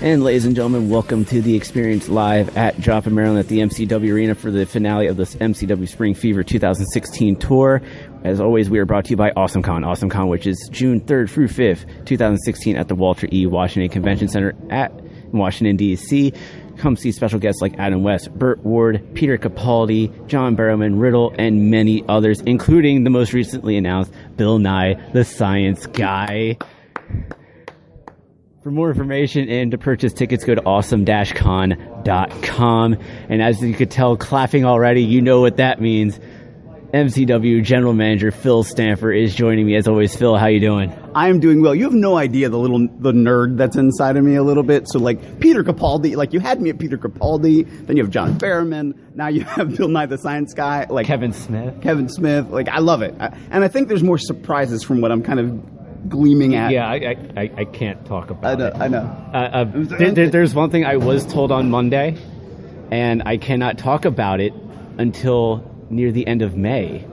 And ladies and gentlemen, welcome to the Xperience live at Joplin, Maryland at the MCW Arena for the finale of the MCW Spring Fever 2016 tour. As always, we are brought to you by AwesomeCon, which is June 3rd through 5th, 2016 at the Walter E. Washington Convention Center in Washington, D.C. Come see special guests like Adam West, Burt Ward, Peter Capaldi, John Barrowman, Riddle, and many others, including the most recently announced Bill Nye, the Science Guy. For more information and to purchase tickets, go to awesome-con.com. And as you could tell, clapping already, you know what that means. MCW General Manager Phil Stamper is joining me. As always, Phil, how you doing? I am doing well. You have no idea the nerd that's inside of me a little bit. So like Peter Capaldi, like you had me at Peter Capaldi, then you have John Barrowman, now you have Bill Nye the Science Guy, like Kevin Smith, like I love it. And I think there's more surprises from what I'm kind of gleaming at. Yeah, I can't talk about it. I know. There's one thing I was told on Monday, and I cannot talk about it until near the end of May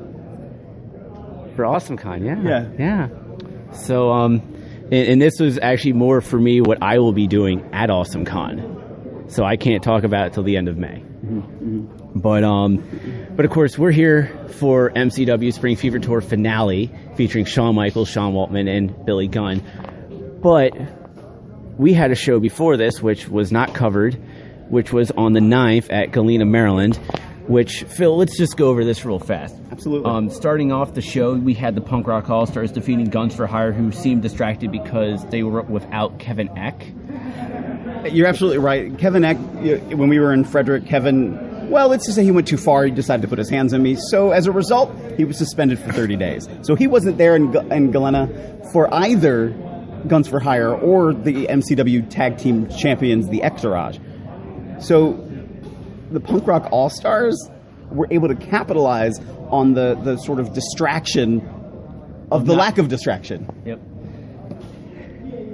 for AwesomeCon. Yeah. So, and this was actually more for me what I will be doing at AwesomeCon. So I can't talk about it till the end of May. Mm-hmm. But of course we're here for MCW Spring Fever Tour finale featuring Shawn Michaels, Sean Waltman, and Billy Gunn. But we had a show before this which was not covered, which was on the 9th at Galena, Maryland. Which, Phil, let's just go over this real fast. Absolutely. Starting off the show, we had the Punk Rock All-Stars defeating Guns for Hire, who seemed distracted because they were without Kevin Eck. You're absolutely right. Kevin Eck, when we were in Frederick, well, let's just say he went too far. He decided to put his hands on me. So as a result, he was suspended for 30 days. So he wasn't there in Galena for either Guns for Hire or the MCW Tag Team Champions, the X-Garage. So the Punk Rock All-Stars were able to capitalize on the sort of distraction of the lack of distraction. Yep.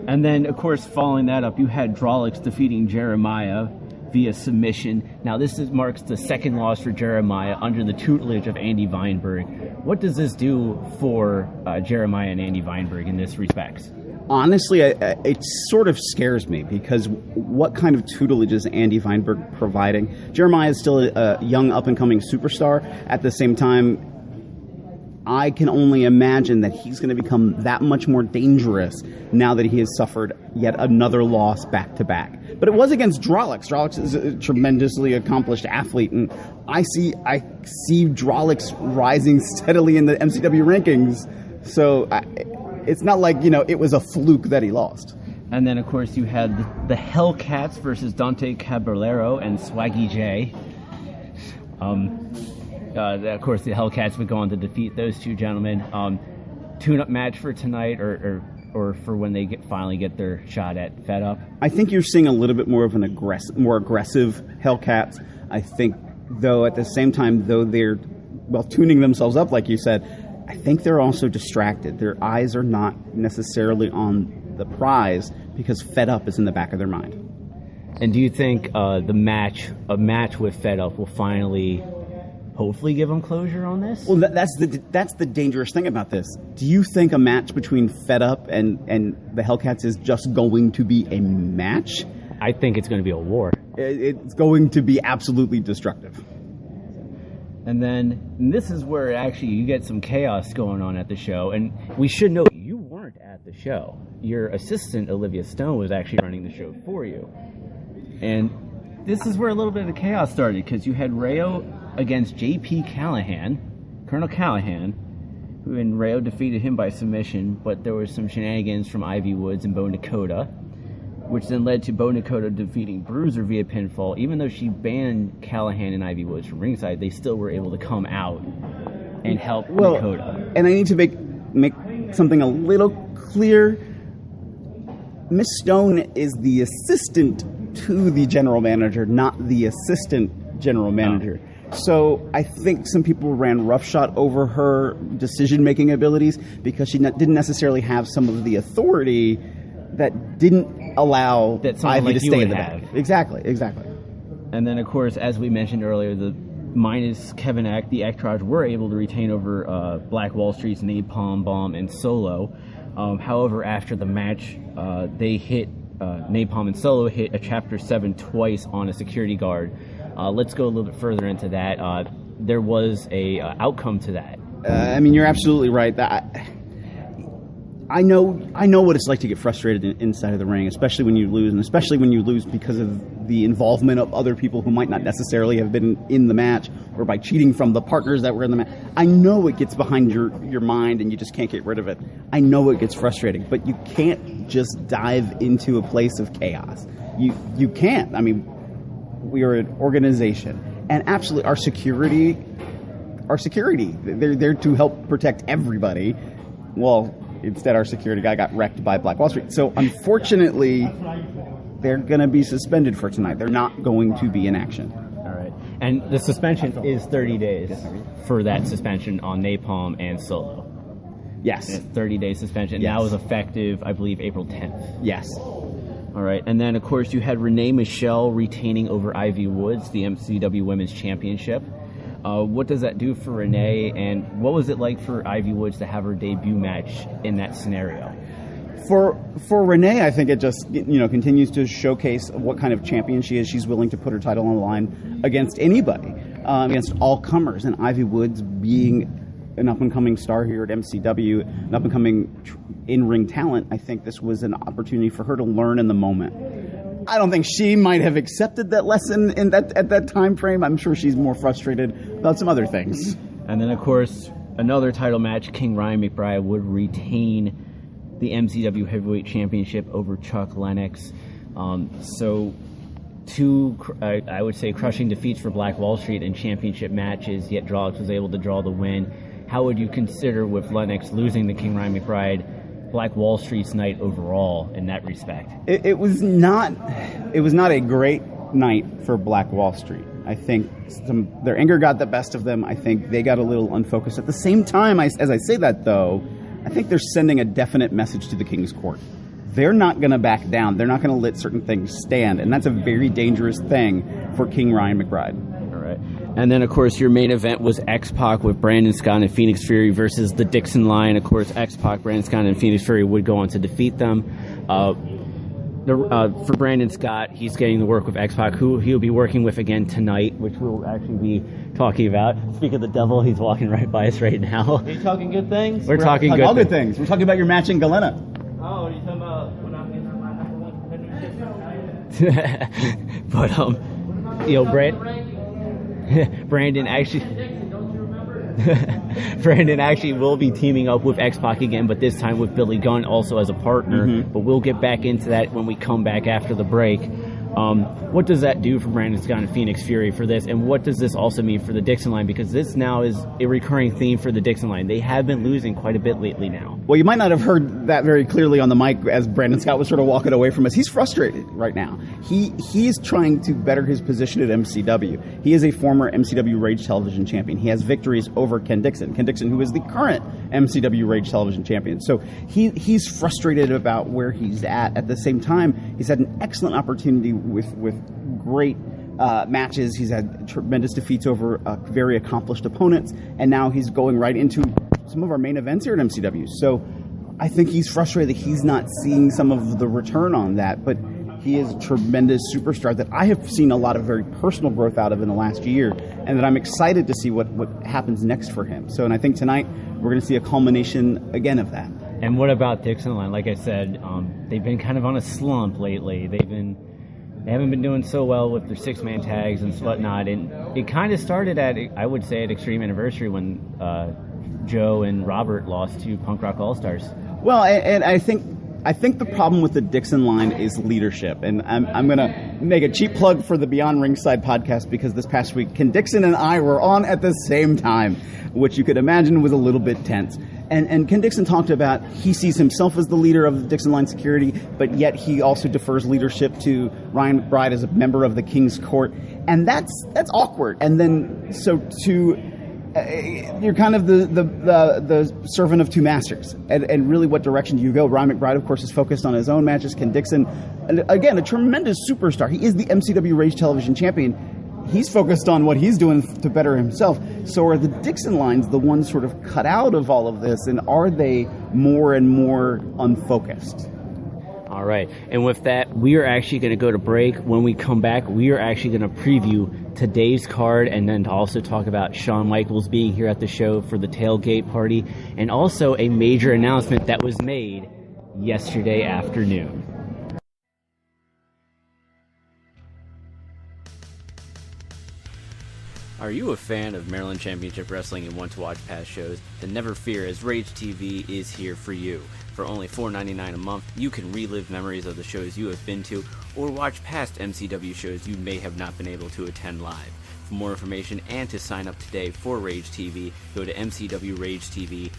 And then, of course, following that up, you had Drolix defeating Jeremiah via submission. Now, this marks the second loss for Jeremiah under the tutelage of Andy Vineberg. What does this do for Jeremiah and Andy Vineberg in this respect? Honestly, it sort of scares me because what kind of tutelage is Andy Vineberg providing? Jeremiah is still a young, up-and-coming superstar. At the same time, I can only imagine that he's going to become that much more dangerous now that he has suffered yet another loss back-to-back. But it was against Drolix. Drolix is a tremendously accomplished athlete, and I see Drolix rising steadily in the MCW rankings. So it's not like, it was a fluke that he lost. And then, of course, you had the Hellcats versus Dante Caballero and Swaggy J. Of course, the Hellcats would go on to defeat those two gentlemen. Tune-up match for tonight, or for when they finally get their shot at Fed Up. I think you're seeing a little bit more of more aggressive Hellcats. I think, though, at the same time, though they're tuning themselves up, like you said, I think they're also distracted. Their eyes are not necessarily on the prize because Fed Up is in the back of their mind. And do you think a match with Fed Up will finally, hopefully, give them closure on this? Well, that's the dangerous thing about this. Do you think a match between Fed Up and the Hellcats is just going to be a match? I think it's going to be a war. It's going to be absolutely destructive. And then this is where actually you get some chaos going on at the show. And we should note, you weren't at the show. Your assistant, Olivia Stone, was actually running the show for you. And this is where a little bit of chaos started, because you had Rayo against J.P. Callahan, Colonel Callahan, and Rayo defeated him by submission, but there was some shenanigans from Ivy Woods and Bo Nakota, which then led to Bo Nakota defeating Bruiser via pinfall. Even though she banned Callahan and Ivy Woods from ringside, they still were able to come out and help Nakota. And I need to make something a little clear. Miss Stone is the assistant to the general manager, not the assistant general manager. So I think some people ran roughshod over her decision-making abilities because she didn't necessarily have some of the authority that didn't allow Ivy to stay in the back. Exactly. And then, of course, as we mentioned earlier, the minus Kevin Eck, the X-Traj were able to retain over Black Wall Street's Napalm Bomb and Solo. However, after the match, they hit Napalm and Solo hit a Chapter 7 twice on a security guard. Let's go a little bit further into that. There was a outcome to that. I mean, you're absolutely right. I know what it's like to get frustrated inside of the ring, especially when you lose, and especially when you lose because of the involvement of other people who might not necessarily have been in the match, or by cheating from the partners that were in the match. I know it gets behind your mind, and you just can't get rid of it. I know it gets frustrating, but you can't just dive into a place of chaos. You can't. I mean, we are an organization, and absolutely our security, they're there to help protect everybody. Well, instead, our security guy got wrecked by Black Wall Street. So, unfortunately, they're going to be suspended for tonight. They're not going to be in action. All right. And the suspension is 30 days for that suspension on Napalm and Solo. Yes. 30-day suspension. Yes. And that was effective, I believe, April 10th. Yes. All right. And then, of course, you had Renee Michelle retaining over Ivy Woods, the MCW Women's Championship. What does that do for Renee, and what was it like for Ivy Woods to have her debut match in that scenario? For Renee, I think it just continues to showcase what kind of champion she is. She's willing to put her title on the line against anybody, against all comers. And Ivy Woods, being an up-and-coming star here at MCW, an up-and-coming in-ring talent, I think this was an opportunity for her to learn in the moment. I don't think she might have accepted that lesson at that time frame. I'm sure she's more frustrated about some other things. And then, of course, another title match, King Ryan McBride would retain the MCW Heavyweight Championship over Chuck Lennox. So two, I would say, crushing defeats for Black Wall Street in championship matches, yet Drawlix was able to draw the win. How would you consider, with Lennox losing to King Ryan McBride, Black Wall Street's night overall in that respect? It was not a great night for Black Wall Street. I think their anger got the best of them. I think they got a little unfocused. At the same time, as I say that, though, I think they're sending a definite message to the King's Court. They're not going to back down. They're not going to let certain things stand, and that's a very dangerous thing for King Ryan McBride. All right. And then, of course, your main event was X-Pac with Brandon Scott and Phoenix Fury versus the Dixon Line. Of course, X-Pac, Brandon Scott, and Phoenix Fury would go on to defeat them. For Brandon Scott, he's getting to work with X-Pac, who he'll be working with again tonight, which we'll actually be talking about. Speaking of the devil, he's walking right by us right now. Are you talking good things? We're talking all good things. We're talking about your match in Galena. Oh, are you talking about when I'm getting my number one contender? But Brandon actually. Brandon actually will be teaming up with X-Pac again, but this time with Billy Gunn also as a partner. Mm-hmm. But we'll get back into that when we come back after the break. What does that do for Brandon Scott and Phoenix Fury for this? And what does this also mean for the Dixon Line? Because this now is a recurring theme for the Dixon Line. They have been losing quite a bit lately now. Well, you might not have heard that very clearly on the mic as Brandon Scott was sort of walking away from us. He's frustrated right now. He's trying to better his position at MCW. He is a former MCW Rage Television champion. He has victories over Ken Dixon, who is the current MCW Rage Television champion. So he's frustrated about where he's at. At the same time, he's had an excellent opportunity with great matches. He's had tremendous defeats over very accomplished opponents, and now he's going right into some of our main events here at MCW. So I think he's frustrated that he's not seeing some of the return on that, but he is a tremendous superstar that I have seen a lot of very personal growth out of in the last year, and that I'm excited to see what happens next for him. So, and I think tonight we're going to see a culmination again of that. And what about Dixon Line? Like I said, they've been kind of on a slump lately. They haven't been doing so well with their six-man tags and whatnot, and it kind of started at, I would say, at Extreme Anniversary when Joe and Robert lost to Punk Rock All-Stars. Well, and I think the problem with the Dixon Line is leadership, and I'm going to make a cheap plug for the Beyond Ringside podcast, because this past week, Ken Dixon and I were on at the same time, which you could imagine was a little bit tense. And Ken Dixon talked about he sees himself as the leader of the Dixon Line security, but yet he also defers leadership to Ryan McBride as a member of the King's Court, and that's awkward. And then you're kind of the servant of two masters, and really, what direction do you go? Ryan McBride, of course, is focused on his own matches. Ken Dixon, again, a tremendous superstar. He is the MCW Rage Television champion. He's focused on what he's doing to better himself. So are the Dixon Lines the ones sort of cut out of all of this, and are they more and more unfocused? All right. And with that, we are actually going to go to break. When we come back, we are actually going to preview today's card and then also talk about Shawn Michaels being here at the show for the tailgate party and also a major announcement that was made yesterday afternoon. Are you a fan of Maryland Championship Wrestling and want to watch past shows? Then never fear, as Rage TV is here for you. For only $4.99 a month, you can relive memories of the shows you have been to or watch past MCW shows you may have not been able to attend live. For more information and to sign up today for Rage TV, go to mcwragetv.com.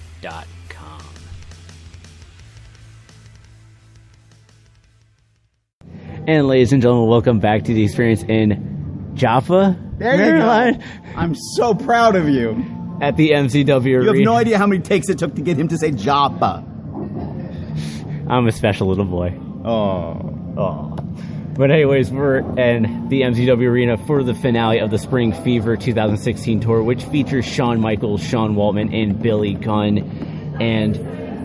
And ladies and gentlemen, welcome back to the Xperience in Jaffa, Maryland. I'm so proud of you. At the MCW You Arena. have no idea how many takes it took to get him to say Jaffa. I'm a special little boy. Oh. But anyways, we're in the MCW Arena for the finale of the Spring Fever 2016 tour, which features Shawn Michaels, Sean Waltman, and Billy Gunn. And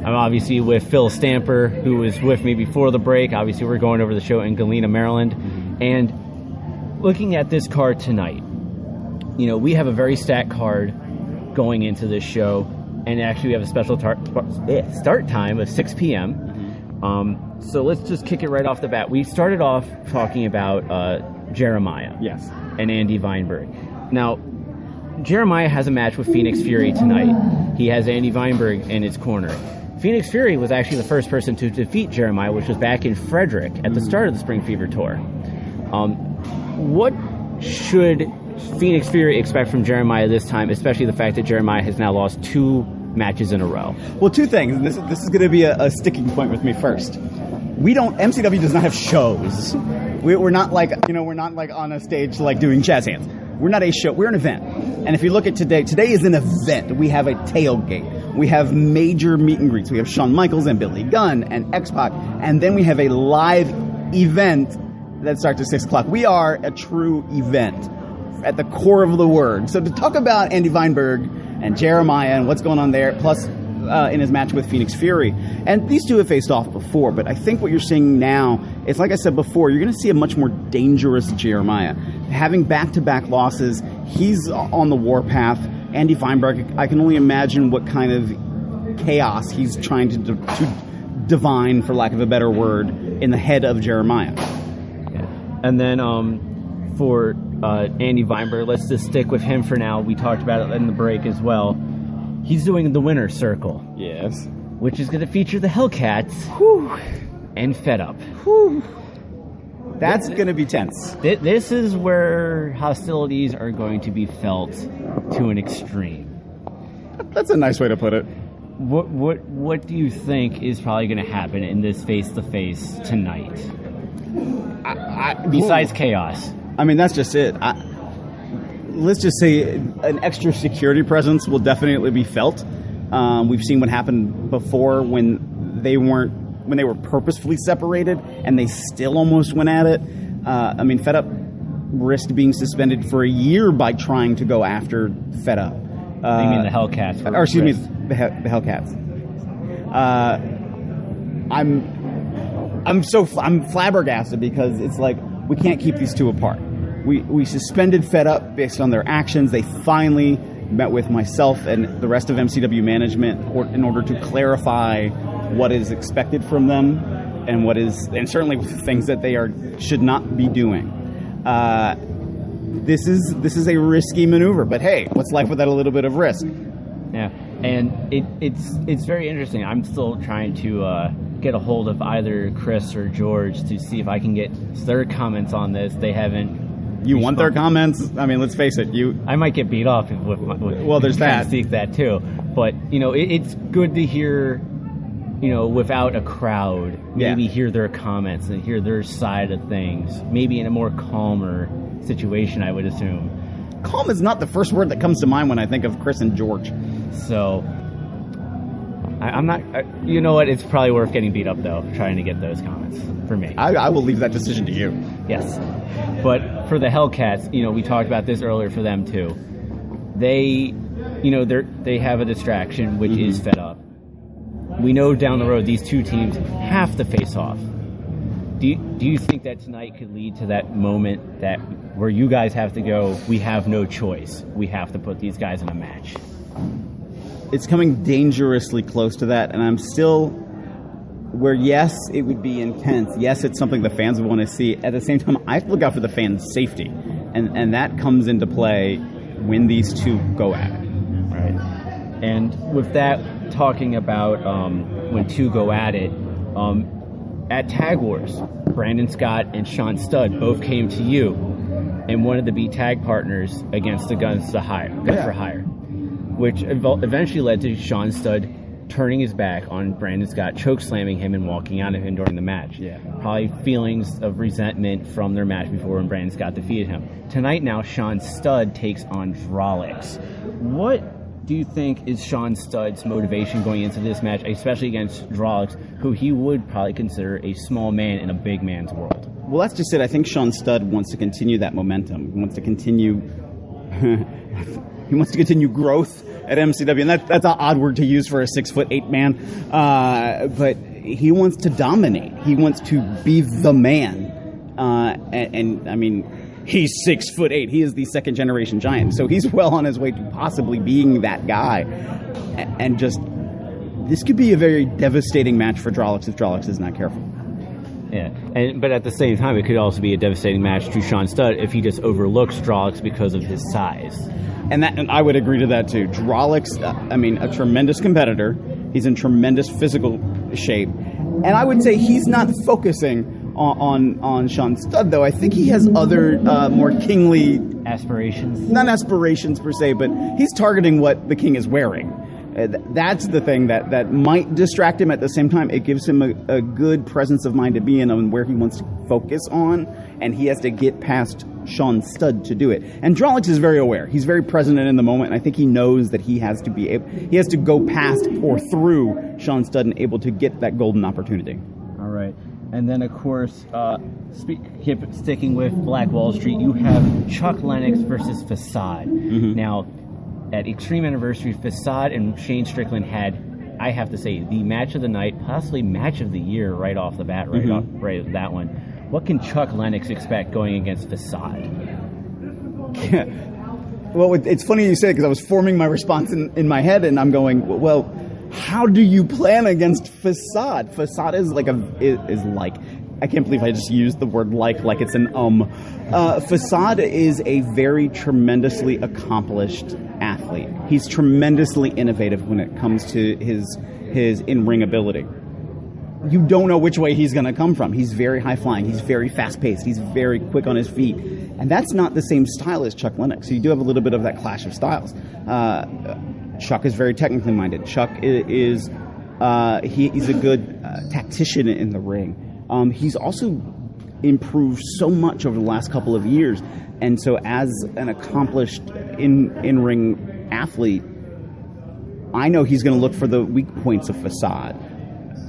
I'm obviously with Phil Stamper, who was with me before the break. Obviously, we're going over the show in Galena, Maryland. And looking at this card tonight, you know, we have a very stacked card going into this show, and actually we have a special start time of 6 p.m. So let's just kick it right off the bat. We started off talking about Jeremiah. Yes. And Andy Vineberg. Now, Jeremiah has a match with Phoenix Fury tonight. He has Andy Vineberg in his corner. Phoenix Fury was actually the first person to defeat Jeremiah, which was back in Frederick at the start of the Spring Fever tour. What should Phoenix Fury expect from Jeremiah this time, especially the fact that Jeremiah has now lost 2 matches in a row? Well, 2 things. And this is going to be a sticking point with me first. MCW does not have shows. We're not like, we're not like on a stage like doing jazz hands. We're not a show. We're an event. And if you look at today is an event. We have a tailgate. We have major meet and greets. We have Shawn Michaels and Billy Gunn and X-Pac. And then we have a live event that starts at 6 o'clock. We are a true event at the core of the word. So to talk about Andy Vineberg and Jeremiah and what's going on there, plus in his match with Phoenix Fury, and these two have faced off before, but I think what you're seeing now is, like I said before, you're going to see a much more dangerous Jeremiah. Having back-to-back losses, he's on the warpath. Andy Vineberg, I can only imagine what kind of chaos he's trying to divine, for lack of a better word, in the head of Jeremiah. And then for Andy Vineberg, let's just stick with him for now. We talked about it in the break as well. He's doing the winner's circle. Yes. Which is going to feature the Hellcats and Fed Up. That's going to be tense. This is where hostilities are going to be felt to an extreme. That's a nice way to put it. What do you think is probably going to happen in this face-to-face tonight? Besides chaos. I mean, that's just it. Let's just say an extra security presence will definitely be felt. We've seen what happened before when they were purposefully separated and they still almost went at it. I mean, Fed Up risked being suspended for a year by trying to go after Fed Up. You mean the Hellcats? Or excuse me, the Hellcats. I'm flabbergasted because it's like we can't keep these two apart. We suspended Fed Up based on their actions. They finally met with myself and the rest of MCW management in order to clarify what is expected from them and certainly things that they should not be doing. This is a risky maneuver, but hey, what's life without a little bit of risk? Yeah, and it's very interesting. I'm still trying to get a hold of either Chris or George to see if I can get their comments on this. They haven't. You want their comments? I mean, let's face it. I might get beat off with there's that. Seek that too, but it's good to hear. Without a crowd, maybe hear their comments and hear their side of things. Maybe in a more calmer situation, I would assume. Calm is not the first word that comes to mind when I think of Chris and George. So, I'm not. You know what? It's probably worth getting beat up though, trying to get those comments for me. I will leave that decision to you. Yes, but for the Hellcats, we talked about this earlier for them too. They, they have a distraction, which is Fed Up. We know down the road these two teams have to face off. do you think that tonight could lead to that moment that where you guys have to go, we have no choice, we have to put these guys in a match? It's coming dangerously close to that, and I'm still where, yes, it would be intense. Yes, it's something the fans would want to see. At the same time, I have to look out for the fans' safety, and that comes into play when these two go at it. Right. And with that, talking about when two go at it, at Tag Wars, Brandon Scott and Sean Studd both came to you and wanted to be tag partners against the Guns for Hire, which eventually led to Sean Studd turning his back on Brandon Scott, choke slamming him and walking out of him during the match. Yeah. Probably feelings of resentment from their match before when Brandon Scott defeated him. Tonight now, Sean Studd takes on Drolix. What do you think is Sean Studd's motivation going into this match, especially against Drolix, who he would probably consider a small man in a big man's world? Well, that's just it. I think Sean Studd wants to continue that momentum. He wants to continue growth at MCW, and that's an odd word to use for a 6'8" man. But he wants to dominate. He wants to be the man. And I mean, he's 6'8". He is the second generation giant, so he's well on his way to possibly being that guy. And just this could be a very devastating match for Drolix if Drolix is not careful. Yeah, but at the same time, it could also be a devastating match to Sean Studd if he just overlooks Drolix because of his size. And I would agree to that too. Drolix, a tremendous competitor. He's in tremendous physical shape, and I would say he's not focusing on Sean Studd, though. I think he has other more kingly aspirations. Not aspirations per se, but he's targeting what the king is wearing. That's the thing that might distract him. At the same time, it gives him a good presence of mind to be in on where he wants to focus on, and he has to get past Sean Studd to do it. And Drolix is very aware. He's very present in the moment, and I think he knows that he has to go past or through Sean Studd and able to get that golden opportunity. All right. And then, of course, sticking with Black Wall Street, you have Chuck Lennox versus Facade. Mm-hmm. Now, at Extreme Anniversary, Facade and Shane Strickland had, I have to say, the match of the night, possibly match of the year right off the bat, right off that one. What can Chuck Lennox expect going against Facade? Yeah. Well, it's funny you say it because I was forming my response in my head, and I'm going, well, how do you plan against Facade? Facade is like I can't believe I just used the word like it's an Facade is a very tremendously accomplished athlete. He's tremendously innovative when it comes to his in-ring ability. You don't know which way he's going to come from. He's very high-flying. He's very fast-paced. He's very quick on his feet. And that's not the same style as Chuck Lennox. So you do have a little bit of that clash of styles. Chuck is very technically minded. Chuck is he's a good tactician in the ring. He's also improved so much over the last couple of years. And so as an accomplished in-ring athlete, I know he's going to look for the weak points of Facade.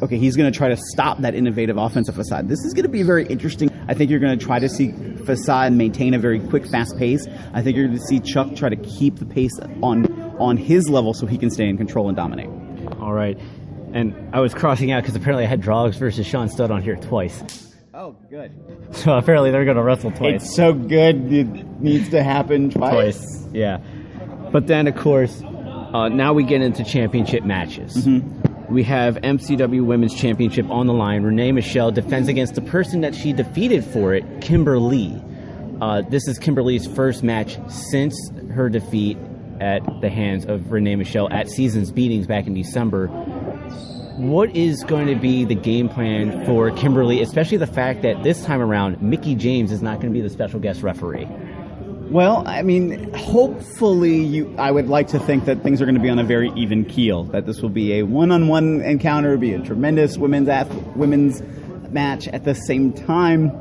Okay, he's going to try to stop that innovative offensive Facade. This is going to be very interesting. I think you're going to try to see Facade maintain a very quick, fast pace. I think you're going to see Chuck try to keep the pace on his level so he can stay in control and dominate. All right. And I was crossing out because apparently I had Drolix versus Sean Studd on here twice. Oh, good. So apparently they're going to wrestle twice. It's so good. It needs to happen twice. Yeah. But then, of course, now we get into championship matches. Mm-hmm. We have MCW Women's Championship on the line. Renee Michelle defends against the person that she defeated for it, Kimberly. This is Kimberly's first match since her defeat at the hands of Renee Michelle at Seasons Beatings back in December. What is going to be the game plan for Kimberly, especially the fact that this time around, Mickie James is not going to be the special guest referee? Well, I mean, hopefully, I would like to think that things are going to be on a very even keel, that this will be a one-on-one encounter, be a tremendous women's match. At the same time,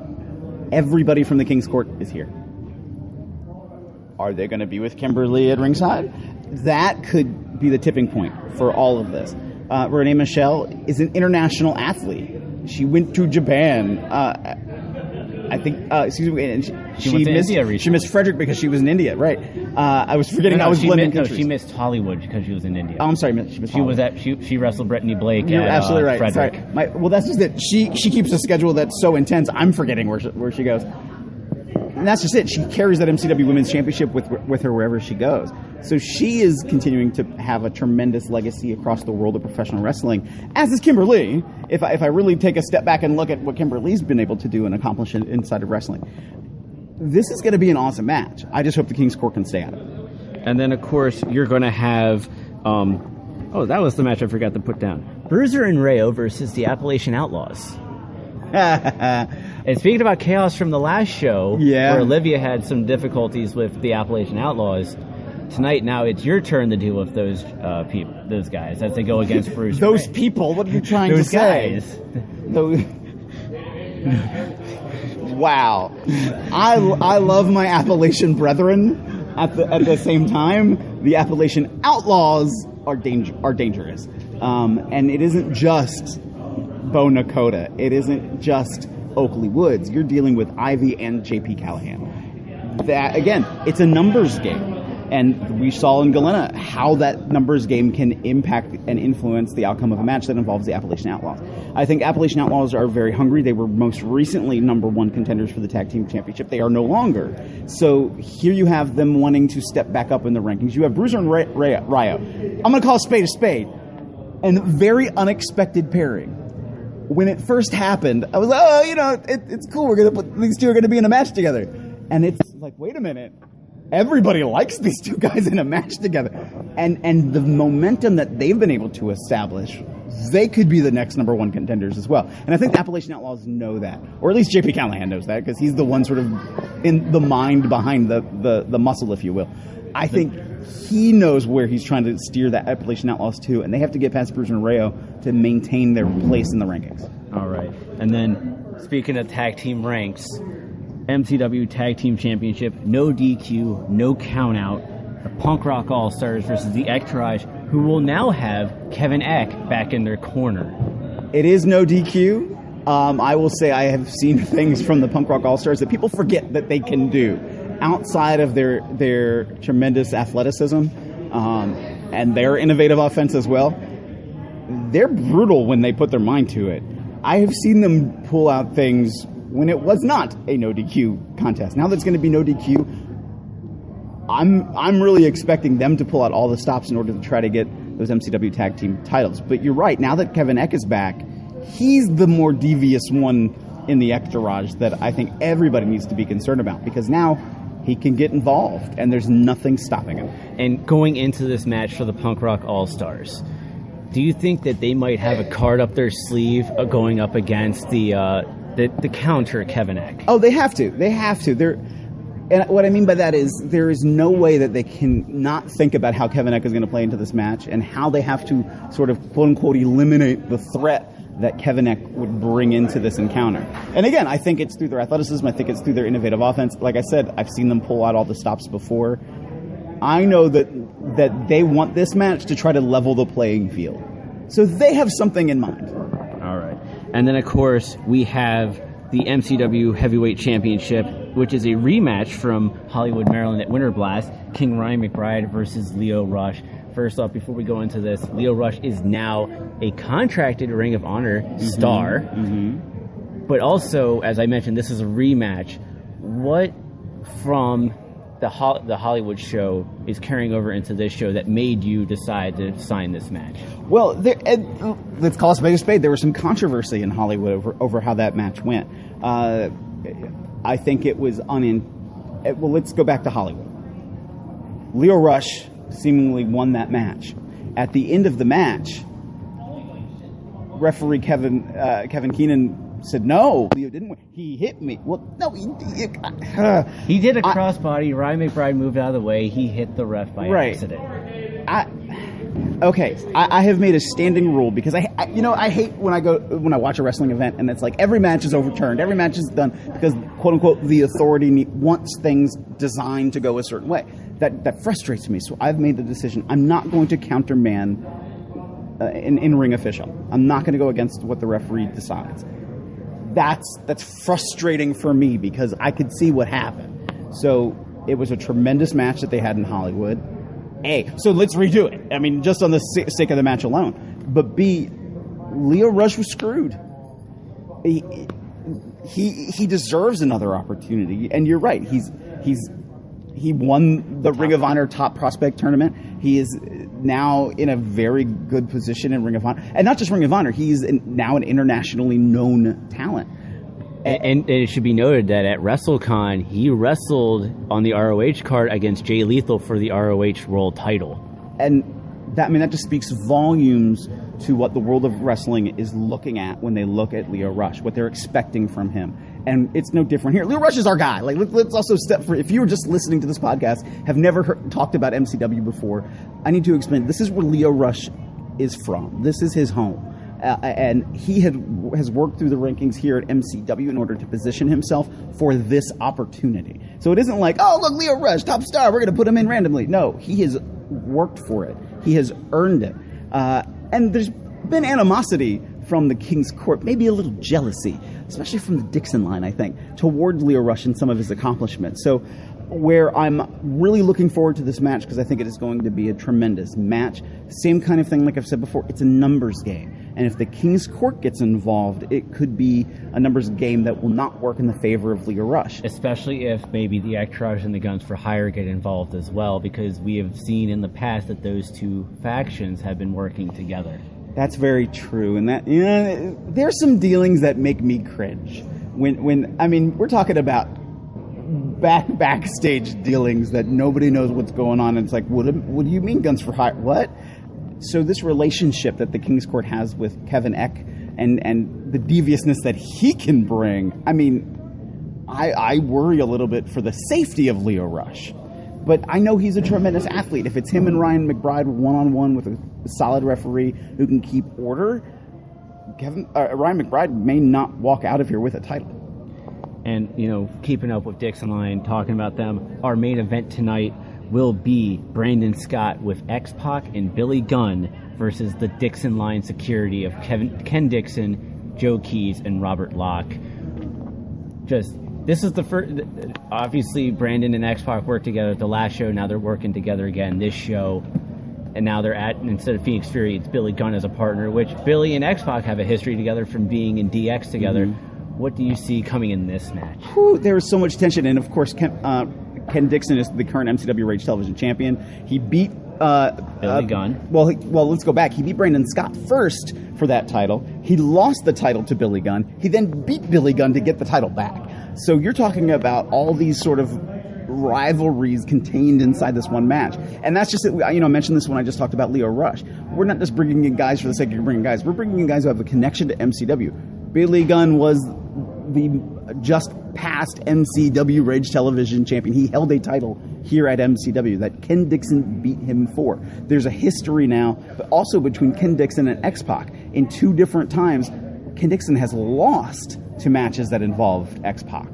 everybody from the King's Court is here. Are they going to be with Kimberly at ringside? That could be the tipping point for all of this. Renee Michelle is an international athlete. She went to Japan. And She went to India recently. She missed Frederick because she was in India, right? I was forgetting. I was blending countries. She missed Hollywood because she was in India. Oh, I'm sorry, she missed Hollywood. She wrestled Brittany Blake. You're at, absolutely right. Frederick. Sorry. Well, that's just it. She keeps a schedule that's so intense. I'm forgetting where she goes. And that's just it. She carries that MCW Women's Championship with her wherever she goes. So she is continuing to have a tremendous legacy across the world of professional wrestling, as is Kimber Lee. If I really take a step back and look at what Kimber Lee's been able to do and accomplish inside of wrestling, this is going to be an awesome match. I just hope the King's Court can stay out of it. And then, of course, you're going to have... that was the match I forgot to put down. Bruiser and Rayo versus the Appalachian Outlaws. And speaking about chaos from the last show, where Olivia had some difficulties with the Appalachian Outlaws, tonight now it's your turn to deal with those those guys as they go against Bruce. Those people? What are you trying to say? Those wow. I love my Appalachian brethren. At the same time, the Appalachian Outlaws are dangerous. And it isn't just Bo Nakota. It isn't just Oakley Woods. You're dealing with Ivy and JP Callahan. That, again, it's a numbers game. And we saw in Galena how that numbers game can impact and influence the outcome of a match that involves the Appalachian Outlaws. I think Appalachian Outlaws are very hungry. They were most recently #1 contenders for the Tag Team Championship. They are no longer. So here you have them wanting to step back up in the rankings. You have Bruiser and Rayo. I'm going to call a spade. And very unexpected pairing. When it first happened, I was like, it's cool. We're going to put these two are going to be in a match together. And it's like, wait a minute. Everybody likes these two guys in a match together. And the momentum that they've been able to establish, they could be the next #1 contenders as well. And I think the Appalachian Outlaws know that. Or at least JP Callahan knows that, because he's the one sort of in the mind behind the muscle, if you will. I think he knows where he's trying to steer that Appalachian Outlaws to, and they have to get past Bruiser and Rayo to maintain their place in the rankings. All right. And then, speaking of tag team ranks, MCW Tag Team Championship, no DQ, no countout. The Punk Rock All-Stars versus the Entourage, who will now have Kevin Eck back in their corner. It is no DQ. I will say I have seen things from the Punk Rock All-Stars that people forget that they can do outside of their tremendous athleticism and their innovative offense as well. They're brutal when they put their mind to it. I have seen them pull out things when it was not a no DQ contest. Now that it's going to be no DQ, I'm really expecting them to pull out all the stops in order to try to get those MCW tag team titles. But you're right, now that Kevin Eck is back, he's the more devious one in the entourage that I think everybody needs to be concerned about, because now he can get involved and there's nothing stopping him. And going into this match for the Punk Rock All-Stars, do you think that they might have a card up their sleeve going up against the counter Kevin Eck? Oh, they have to. They have to. And what I mean by that is there is no way that they can not think about how Kevin Eck is going to play into this match and how they have to sort of quote-unquote eliminate the threat that Kevin Eck would bring into this encounter. And again, I think it's through their athleticism. I think it's through their innovative offense. Like I said, I've seen them pull out all the stops before. I know that they want this match to try to level the playing field. So they have something in mind. All right. And then, of course, we have the MCW Heavyweight Championship, which is a rematch from Hollywood, Maryland at Winter Blast. King Ryan McBride versus Leo Rush. First off, before we go into this, Leo Rush is now a contracted Ring of Honor star. Mm-hmm. But also, as I mentioned, this is a rematch. What from the Hollywood show is carrying over into this show that made you decide to sign this match? Well, let's call it a spade. There was some controversy in Hollywood over how that match went. I think it was well, let's go back to Hollywood. Leo Rush seemingly won that match. At the end of the match, referee Kevin Keenan said, "No, Leo didn't win. He hit me." Well, no, he did a crossbody. Ryan McBride moved out of the way. He hit the ref by accident. I have made a standing rule because I hate when I watch a wrestling event and it's like every match is overturned, every match is done because quote unquote the authority wants things designed to go a certain way. That frustrates me. So I've made the decision I'm not going to counterman an in-ring official. I'm not going to go against what the referee decides. that's frustrating for me because I could see what happened. So it was a tremendous match that they had in Hollywood. A, so let's redo it. I mean, just on the sake of the match alone. But B, Lio Rush was screwed. He deserves another opportunity. And you're right. He won the Ring of Honor Top Prospect Tournament. He is now in a very good position in Ring of Honor. And not just Ring of Honor, he's now an internationally known talent. And it should be noted that at WrestleCon, he wrestled on the ROH card against Jay Lethal for the ROH World title. And that just speaks volumes to what the world of wrestling is looking at when they look at Lio Rush, what they're expecting from him. And it's no different here. Lio Rush is our guy. Like, let's also step for, if you were just listening to this podcast, have never talked about MCW before, I need to explain, this is where Lio Rush is from. This is his home. And he has worked through the rankings here at MCW in order to position himself for this opportunity. So it isn't like, oh, look, Lio Rush, top star, we're going to put him in randomly. No, he has worked for it. He has earned it. And there's been animosity from the King's Court, maybe a little jealousy, especially from the Dixon line, I think, toward Lio Rush and some of his accomplishments. So where I'm really looking forward to this match because I think it is going to be a tremendous match. Same kind of thing, like I've said before, it's a numbers game. And if the King's Court gets involved, it could be a numbers game that will not work in the favor of Lio Rush. Especially if maybe the Entourage and the Guns for Hire get involved as well, because we have seen in the past that those two factions have been working together. That's very true, and that there's some dealings that make me cringe. When I mean, we're talking about backstage dealings that nobody knows what's going on, and it's like, what do you mean Guns for Hire? What? So this relationship that the King's Court has with Kevin Eck and the deviousness that he can bring, I mean, I worry a little bit for the safety of Lio Rush. But I know he's a tremendous athlete. If it's him and Ryan McBride one-on-one with a solid referee who can keep order, Ryan McBride may not walk out of here with a title. And, keeping up with Dixon Line, talking about them, our main event tonight will be Brandon Scott with X-Pac and Billy Gunn versus the Dixon Line security of Ken Dixon, Joe Keys, and Robert Locke. This is the first. Obviously, Brandon and X-Pac worked together at the last show. Now they're working together again this show. And now they're instead of Phoenix Fury, it's Billy Gunn as a partner, which Billy and X-Pac have a history together from being in DX together. Mm-hmm. What do you see coming in this match? There is so much tension. And, of course, Ken Dixon is the current MCW Rage Television champion. He beat Billy Gunn. Well, let's go back. He beat Brandon Scott first for that title. He lost the title to Billy Gunn. He then beat Billy Gunn to get the title back. So you're talking about all these sort of rivalries contained inside this one match. And that's just it. I mentioned this when I just talked about Lio Rush. We're not just bringing in guys for the sake of bringing guys. We're bringing in guys who have a connection to MCW. Billy Gunn was the just past MCW Rage Television champion. He held a title here at MCW that Ken Dixon beat him for. There's a history now, but also between Ken Dixon and X-Pac. In two different times, Ken Dixon has lost to matches that involved X-Pac.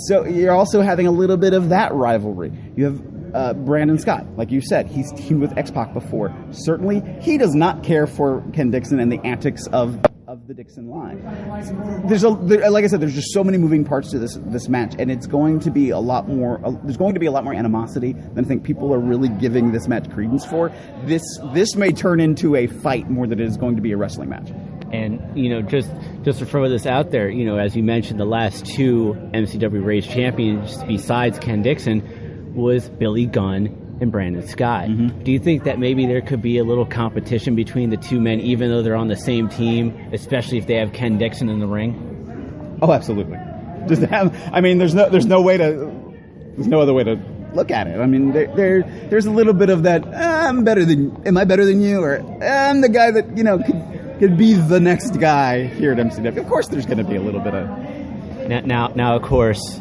So you're also having a little bit of that rivalry. You have Brandon Scott, like you said, he's teamed with X-Pac before. Certainly, he does not care for Ken Dixon and the antics of the Dixon line. Like I said, there's just so many moving parts to this match, and it's going to be a lot more. There's going to be a lot more animosity than I think people are really giving this match credence for. This may turn into a fight more than it is going to be a wrestling match. And, just to throw this out there, as you mentioned, the last two MCW Rage champions besides Ken Dixon was Billy Gunn and Brandon Scott. Mm-hmm. Do you think that maybe there could be a little competition between the two men, even though they're on the same team, especially if they have Ken Dixon in the ring? Oh, absolutely. There's no other way to look at it. I mean, there's a little bit of that, am I better than you? Or I'm the guy that, could be the next guy here at MCW. Of course, there's going to be a little bit of... Now, of course,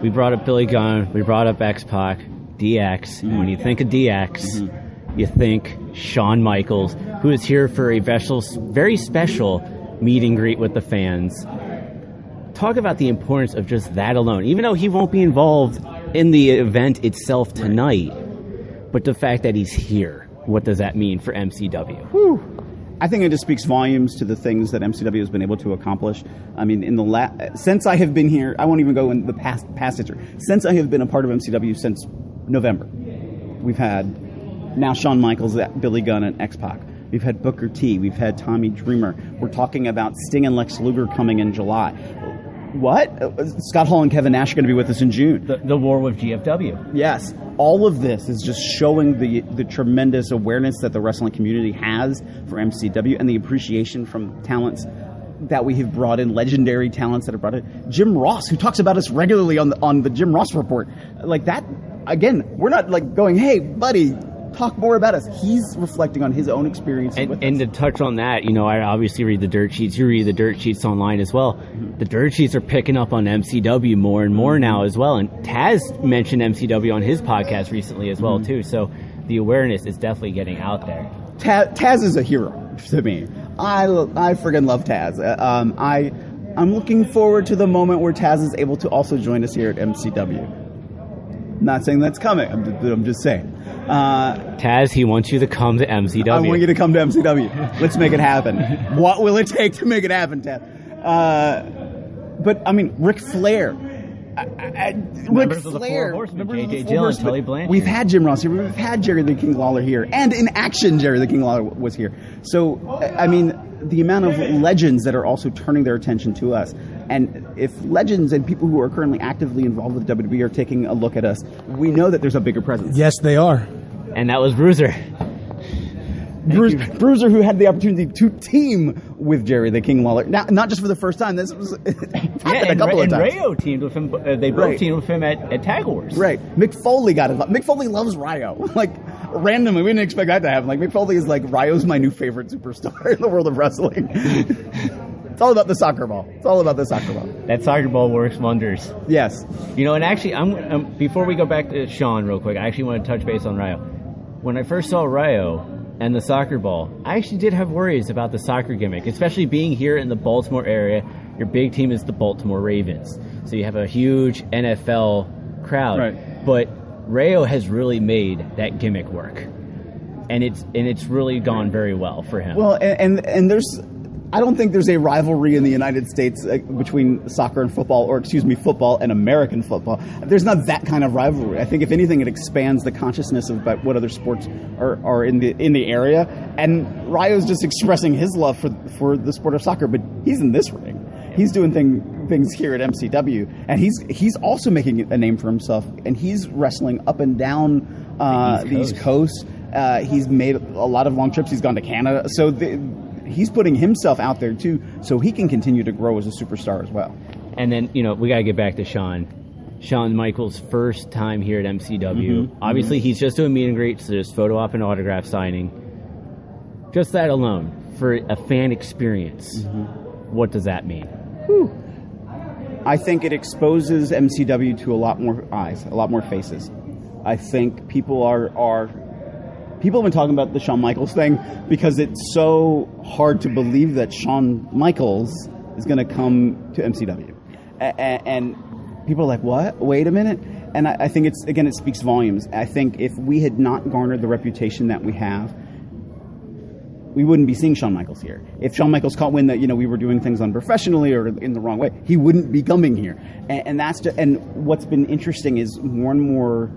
we brought up Billy Gunn, we brought up X-Pac, DX. Mm-hmm. When you think of DX, you think Shawn Michaels, who is here for a very special meet and greet with the fans. Talk about the importance of just that alone. Even though he won't be involved in the event itself tonight, but the fact that he's here, what does that mean for MCW? Whew. I think it just speaks volumes to the things that MCW has been able to accomplish. I mean, since I have been here, I won't even go in the past history. Since I have been a part of MCW since November, we've had now Shawn Michaels, Billy Gunn, and X-Pac. We've had Booker T. We've had Tommy Dreamer. We're talking about Sting and Lex Luger coming in July. What? Scott Hall and Kevin Nash are going to be with us in June. The war with GFW. Yes. All of this is just showing the tremendous awareness that the wrestling community has for MCW and the appreciation from talents that we have brought in, legendary talents that have brought in. Jim Ross, who talks about us regularly on the Jim Ross Report. Like that, again, we're not like going, hey, buddy, talk more about us. He's reflecting on his own experience with us. And to touch on that, I obviously read the dirt sheets. You read the dirt sheets online as well. Mm-hmm. The dirt sheets are picking up on MCW more and more now as well. And Taz mentioned MCW on his podcast recently as well, too. So the awareness is definitely getting out there. Taz is a hero to me. I friggin' love Taz. I'm looking forward to the moment where Taz is able to also join us here at MCW. Not saying that's coming. I'm just saying. Taz, he wants you to come to MCW. I want you to come to MCW. Let's make it happen. What will it take to make it happen, Taz? But I mean, Ric Flair. Ric Flair. JJ Dillon, Tully Blanchard. We've had Jim Ross here. We've had Jerry the King Lawler here. And in action, Jerry the King Lawler was here. So, I mean, the amount of legends that are also turning their attention to us. And if legends and people who are currently actively involved with WWE are taking a look at us, we know that there's a bigger presence. Yes, they are. And that was Bruiser. Bruiser, who had the opportunity to team with Jerry the King Lawler. Now, not just for the first time. This was happened a couple of times. Rayo teamed with him. They both teamed with him at Tag Wars. Right. Mick Foley got involved. Mick Foley loves Rayo. Like, randomly, we didn't expect that to happen. Like, Mick Foley is like, Rayo's my new favorite superstar in the world of wrestling. It's all about the soccer ball. It's all about the soccer ball. That soccer ball works wonders. Yes. And actually, I'm before we go back to Sean real quick, I actually want to touch base on Rayo. When I first saw Rayo and the soccer ball, I actually did have worries about the soccer gimmick, especially being here in the Baltimore area. Your big team is the Baltimore Ravens, so you have a huge NFL crowd. Right. But Rayo has really made that gimmick work, and it's really gone very well for him. Well, and there's, I don't think there's a rivalry in the United States between soccer and football, or football and American football. There's not that kind of rivalry. I think if anything, it expands the consciousness about what other sports are in the area. And Rayo's just expressing his love for the sport of soccer, but he's in this ring. He's doing things here at MCW, and he's also making a name for himself. And he's wrestling up and down the East Coast. He's made a lot of long trips. He's gone to Canada. So he's putting himself out there, too, so he can continue to grow as a superstar as well. And then, we got to get back to Shawn. Shawn Michaels' first time here at MCW. Obviously, he's just doing meet and greets, so just photo op and autograph signing. Just that alone, for a fan experience, what does that mean? Whew. I think it exposes MCW to a lot more eyes, a lot more faces. I think people have been talking about the Shawn Michaels thing because it's so hard to believe that Shawn Michaels is going to come to MCW. And people are like, what? Wait a minute. And I think it speaks volumes. I think if we had not garnered the reputation that we have, we wouldn't be seeing Shawn Michaels here. If Shawn Michaels caught wind that, we were doing things unprofessionally or in the wrong way, he wouldn't be coming here. And what's been interesting is more and more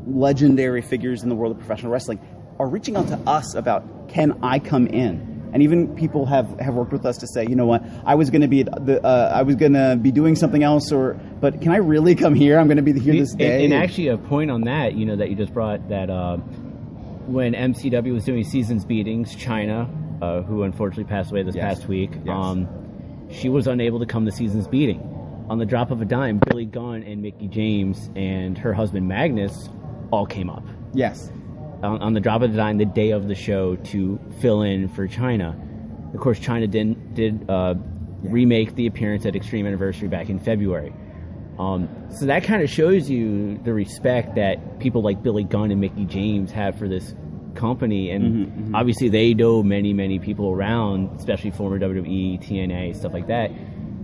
legendary figures in the world of professional wrestling are reaching out to us about, can I come in? And even people have worked with us to say, you know what, I was going to be doing something else, but can I really come here? I'm going to be here this day. And actually, a point on that, that you just brought, that when MCW was doing seasons beatings, China, who unfortunately passed away this past week, she was unable to come to seasons beating. On the drop of a dime, Billy Gunn and Mickie James and her husband Magnus all came up. Yes. On the drop of the dime, the day of the show, to fill in for China. Of course, China did remake the appearance at Extreme Anniversary back in February. So that kind of shows you the respect that people like Billy Gunn and Mickie James have for this company. And obviously they know many, many people around, especially former WWE, TNA, stuff like that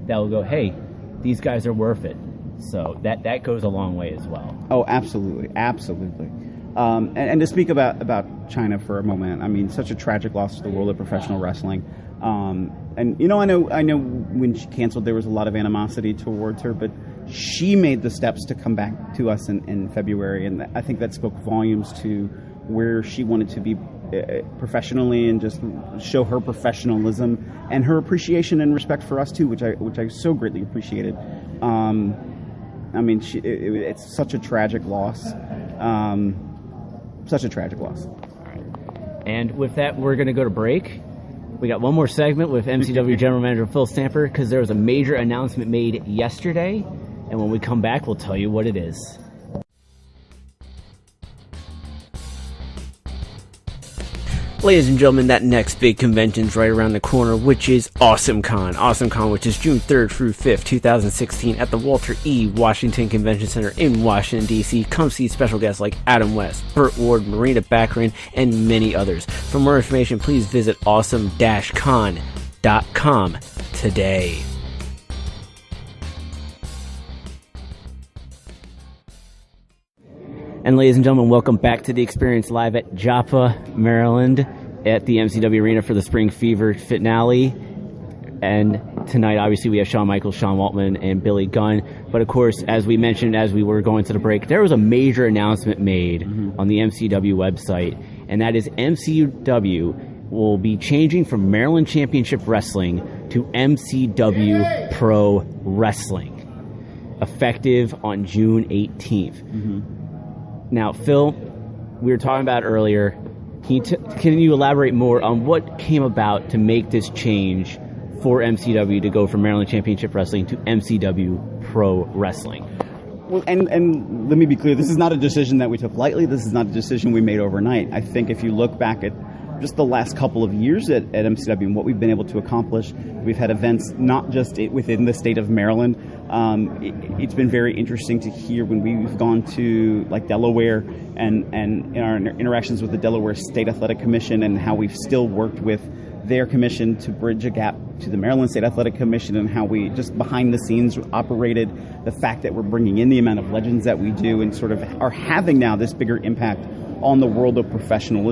will go, hey, these guys are worth it. So that goes a long way as well. Oh, absolutely. Absolutely. And to speak about China for a moment. I mean, such a tragic loss to the world of professional wrestling. And I know when she canceled, there was a lot of animosity towards her, but she made the steps to come back to us in February, and I think that spoke volumes to where she wanted to be professionally, and just show her professionalism and her appreciation and respect for us too, which I so greatly appreciated. I mean, it's such a tragic loss. Such a tragic loss. And with that, we're going to go to break. We got one more segment with MCW General Manager Phil Stamper, because there was a major announcement made yesterday, and when we come back, we'll tell you what it is. Ladies and gentlemen, that next big convention's right around the corner, which is AwesomeCon. AwesomeCon, which is June 3rd through 5th, 2016, at the Walter E. Washington Convention Center in Washington, D.C. Come see special guests like Adam West, Burt Ward, Marina Baccarin, and many others. For more information, please visit awesome-con.com today. And ladies and gentlemen, welcome back to the Xperience live at Joppa, Maryland, at the MCW Arena for the Spring Fever finale. And tonight, obviously, we have Shawn Michaels, Sean Waltman, and Billy Gunn. But of course, as we mentioned as we were going to the break, there was a major announcement made on the MCW website, and that is MCW will be changing from Maryland Championship Wrestling to MCW Pro Wrestling, effective on June 18th. Now, Phil, we were talking about earlier. Can you elaborate more on what came about to make this change for MCW to go from Maryland Championship Wrestling to MCW Pro Wrestling? Well, and let me be clear, this is not a decision that we took lightly. This is not a decision we made overnight. I think if you look back at just the last couple of years at MCW and what we've been able to accomplish, we've had events not just within the state of Maryland. It's been very interesting to hear when we've gone to like Delaware and in our interactions with the Delaware State Athletic Commission, and how we've still worked with their commission to bridge a gap to the Maryland State Athletic Commission, and how we just behind the scenes operated, the fact that we're bringing in the amount of legends that we do, and sort of are having now this bigger impact on the world of professional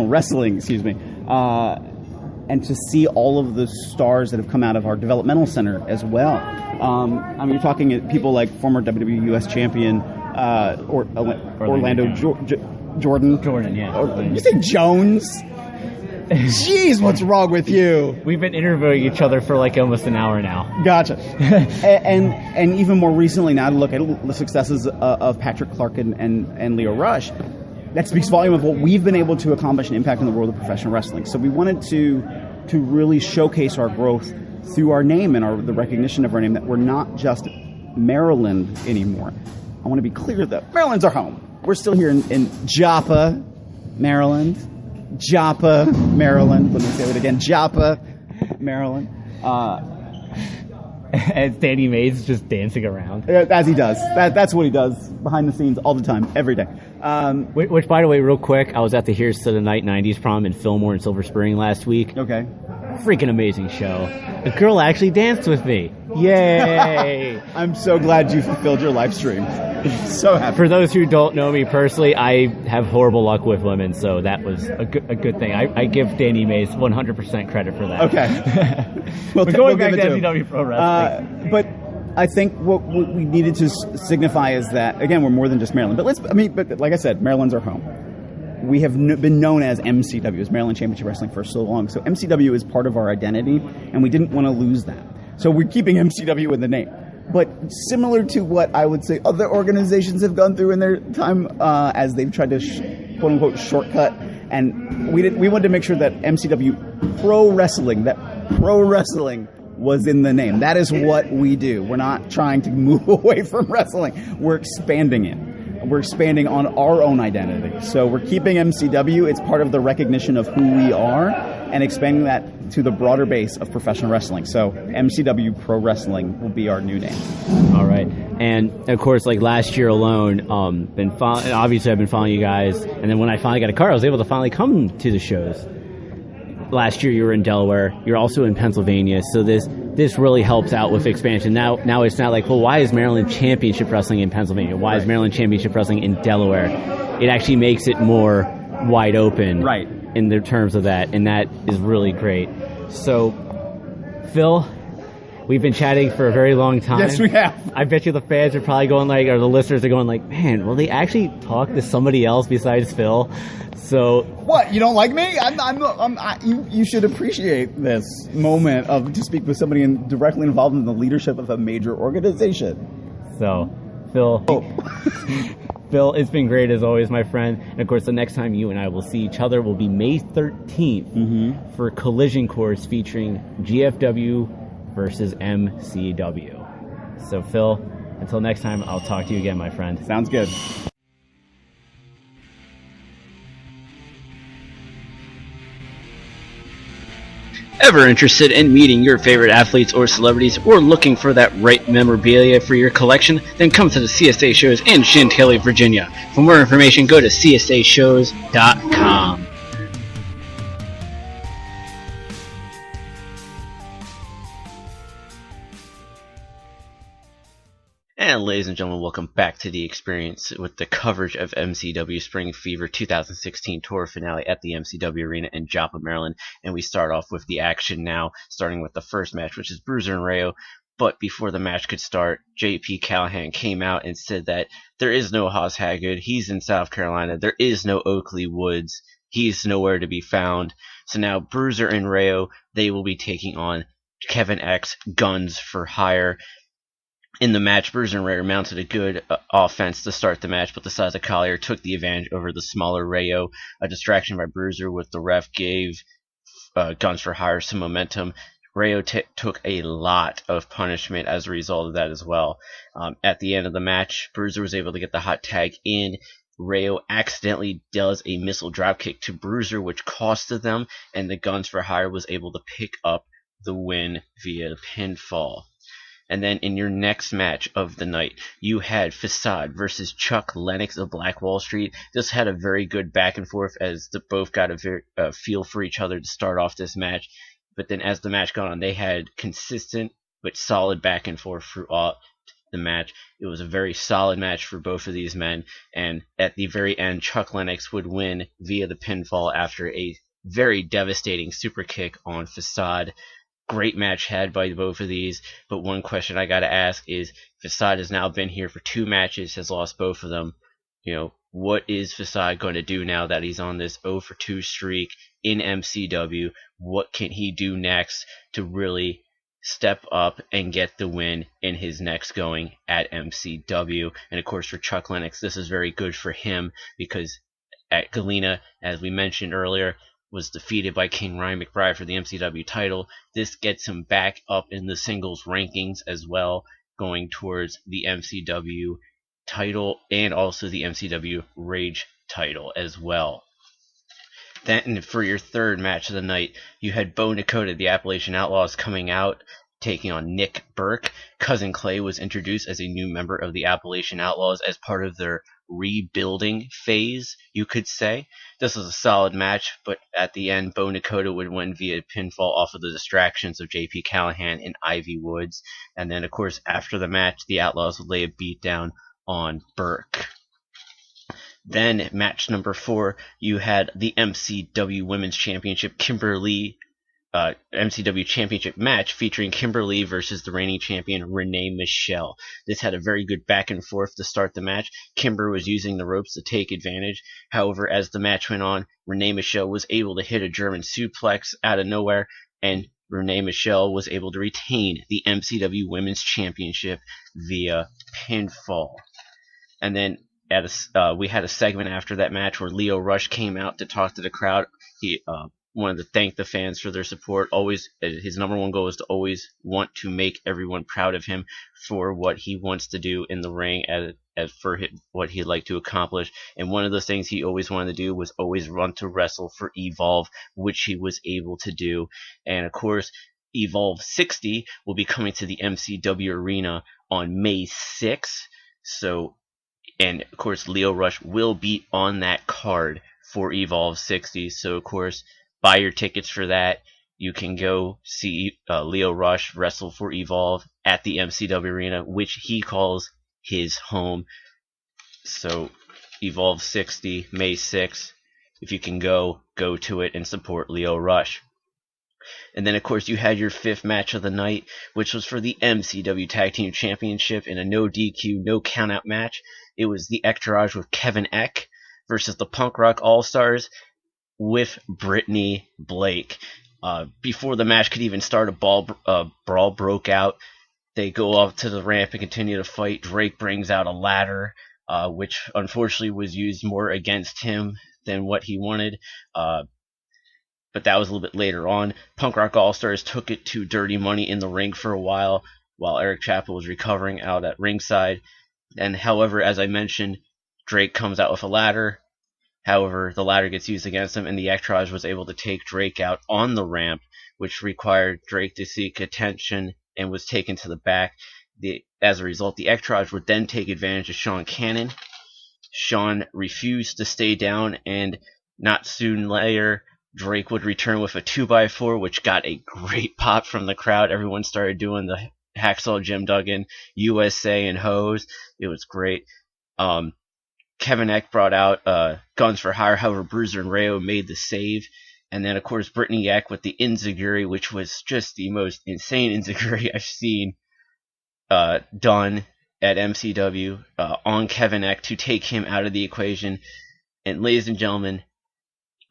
wrestling, and to see all of the stars that have come out of our developmental center as well. I mean, you're talking people like former WWE US champion Orlando Jordan. Jordan, yeah. You say Jones? Jeez, what's wrong with you? We've been interviewing each other for like almost an hour now. Gotcha. and even more recently, now to look at the successes of Patrick Clark and Leo Rush, that speaks volume of what we've been able to accomplish and impact in the world of professional wrestling. So we wanted to really showcase our growth through our name and the recognition of our name, that we're not just Maryland anymore. I want to be clear that Maryland's our home. We're still here in Joppa, Maryland. Joppa, Maryland. Let me say it again. Joppa, Maryland. As Danny Mays just dancing around. As he does. That's what he does behind the scenes all the time, every day. Which, by the way, real quick, I was at the Here's to the Night 90s prom in Fillmore and Silver Spring last week. Okay. Freaking amazing show. The girl actually danced with me. Yay! I'm so glad you fulfilled your live stream. So happy. For those who don't know me personally, I have horrible luck with women, so that was a good thing. I give Danny Mays 100% credit for that. Okay. We're going back to MCW Pro Wrestling. But I think what we needed to signify is that, again, we're more than just Maryland. But like I said, Maryland's our home. We have been known as MCW, as Maryland Championship Wrestling, for so long. So MCW is part of our identity, and we didn't want to lose that. So we're keeping MCW in the name. But similar to what I would say other organizations have gone through in their time, as they've tried to quote-unquote shortcut, and we wanted to make sure that MCW Pro Wrestling, that Pro Wrestling was in the name. That is what we do. We're not trying to move away from wrestling. We're expanding it. We're expanding on our own identity. So we're keeping MCW. It's part of the recognition of who we are, and expanding that to the broader base of professional wrestling. So MCW Pro Wrestling will be our new name. All right. And of course, like last year alone, obviously I've been following you guys, and then when I finally got a car, I was able to finally come to the shows. Last year you were in Delaware. You're also in Pennsylvania. So this really helps out with expansion. Now it's not like, well, why is Maryland Championship Wrestling in Pennsylvania? Why is Maryland Championship Wrestling in Delaware? It actually makes it more wide open, right, in the terms of that, and that is really great. So, Phil, we've been chatting for a very long time. Yes, we have. I bet you the fans are probably going like, or the listeners are going like, man, will they actually talk to somebody else besides Phil? So what? You don't like me? You should appreciate this moment of to speak with somebody directly involved in the leadership of a major organization. So, Phil, Phil, it's been great as always, my friend. And of course, the next time you and I will see each other will be May 13th for Collision Course featuring GFW versus MCW. So, Phil, until next time, I'll talk to you again, my friend. Sounds good. Ever interested in meeting your favorite athletes or celebrities, or looking for that right memorabilia for your collection? Then come to the CSA shows in Chantilly, Virginia. For more information, go to csashows.com. And ladies and gentlemen, welcome back to the Xperience with the coverage of MCW Spring Fever 2016 tour finale at the MCW Arena in Joplin, Maryland. And we start off with the action now, starting with the first match, which is Bruiser and Rayo. But before the match could start, JP Callahan came out and said that there is no Haas Haggard. He's in South Carolina. There is no Oakley Woods. He's nowhere to be found. So now Bruiser and Rayo, they will be taking on Kevin X, Guns for Hire. In the match, Bruiser and Rayo mounted a good offense to start the match, but the size of Collier took the advantage over the smaller Rayo. A distraction by Bruiser with the ref gave Guns for Hire some momentum. Rayo took a lot of punishment as a result of that as well. At the end of the match, Bruiser was able to get the hot tag in. Rayo accidentally does a missile dropkick to Bruiser, which costed them, and the Guns for Hire was able to pick up the win via pinfall. And then in your next match of the night, you had Facade versus Chuck Lennox of Black Wall Street. This had a very good back and forth as the both got a feel for each other to start off this match. But then as the match got on, they had consistent but solid back and forth throughout the match. It was a very solid match for both of these men. And at the very end, Chuck Lennox would win via the pinfall after a very devastating super kick on Facade. Great match had by both of these, but one question I gotta ask is, Facade has now been here for 2 matches, has lost both of them. You know, what is Facade going to do now that he's on this 0-for-2 streak in MCW? What can he do next to really step up and get the win in his next going at MCW? And of course, for Chuck Lennox, this is very good for him because at Galena, as we mentioned earlier, was defeated by King Ryan McBride for the MCW title. This gets him back up in the singles rankings as well, going towards the MCW title and also the MCW Rage title as well. Then for your third match of the night, you had Bo Nakota, the Appalachian Outlaws, coming out, taking on Nick Burke. Cousin Clay was introduced as a new member of the Appalachian Outlaws as part of their rebuilding phase, you could say. This was a solid match, but at the end, Bo Nakota would win via pinfall off of the distractions of JP Callahan and Ivy Woods. And then, of course, after the match, the Outlaws would lay a beat down on Burke. Then, match number 4, you had the MCW Women's Championship MCW Championship match featuring Kimberly versus the reigning champion Renee Michelle. This had a very good back and forth to start the match. Kimber was using the ropes to take advantage. However, as the match went on, Renee Michelle was able to hit a German suplex out of nowhere, and Renee Michelle was able to retain the MCW Women's Championship via pinfall. And then we had a segment after that match where Leo Rush came out to talk to the crowd. He wanted to thank the fans for their support. Always, his number one goal is to always want to make everyone proud of him for what he wants to do in the ring, as for what he'd like to accomplish. And one of the things he always wanted to do was always run to wrestle for Evolve, which he was able to do. And of course, Evolve 60 will be coming to the MCW Arena on May 6th. And of course, Leo Rush will be on that card for Evolve 60. So of course, buy your tickets for that. You can go see Leo Rush wrestle for Evolve at the MCW Arena, which he calls his home. So Evolve 60, May 6th. if you can go to it and support Lio Rush. And then, of course, you had your 5th match of the night, which was for the MCW Tag Team Championship in a no DQ, no countout match. It was the Entourage with Kevin Eck versus the Punk Rock All-Stars with Brittany Blake. Before the match could even start, a brawl broke out. They go up to the ramp and continue to fight. Drake brings out a ladder, which unfortunately was used more against him than what he wanted. But that was a little bit later on. Punk Rock All-Stars took it to Dirty Money in the ring for a while Eric Chappell was recovering out at ringside. And however, as I mentioned, Drake comes out with a ladder. However, the ladder gets used against him, and the Entourage was able to take Drake out on the ramp, which required Drake to seek attention and was taken to the back. As a result, the Entourage would then take advantage of Sean Cannon. Sean refused to stay down, and not soon later, Drake would return with a 2x4, which got a great pop from the crowd. Everyone started doing the Hacksaw Jim Duggan, USA, and Hose. It was great. Kevin Eck brought out Guns for Hire. However, Bruiser and Rayo made the save. And then, of course, Brittany Eck with the Enziguri, which was just the most insane Enziguri I've seen done at MCW on Kevin Eck to take him out of the equation. And ladies and gentlemen,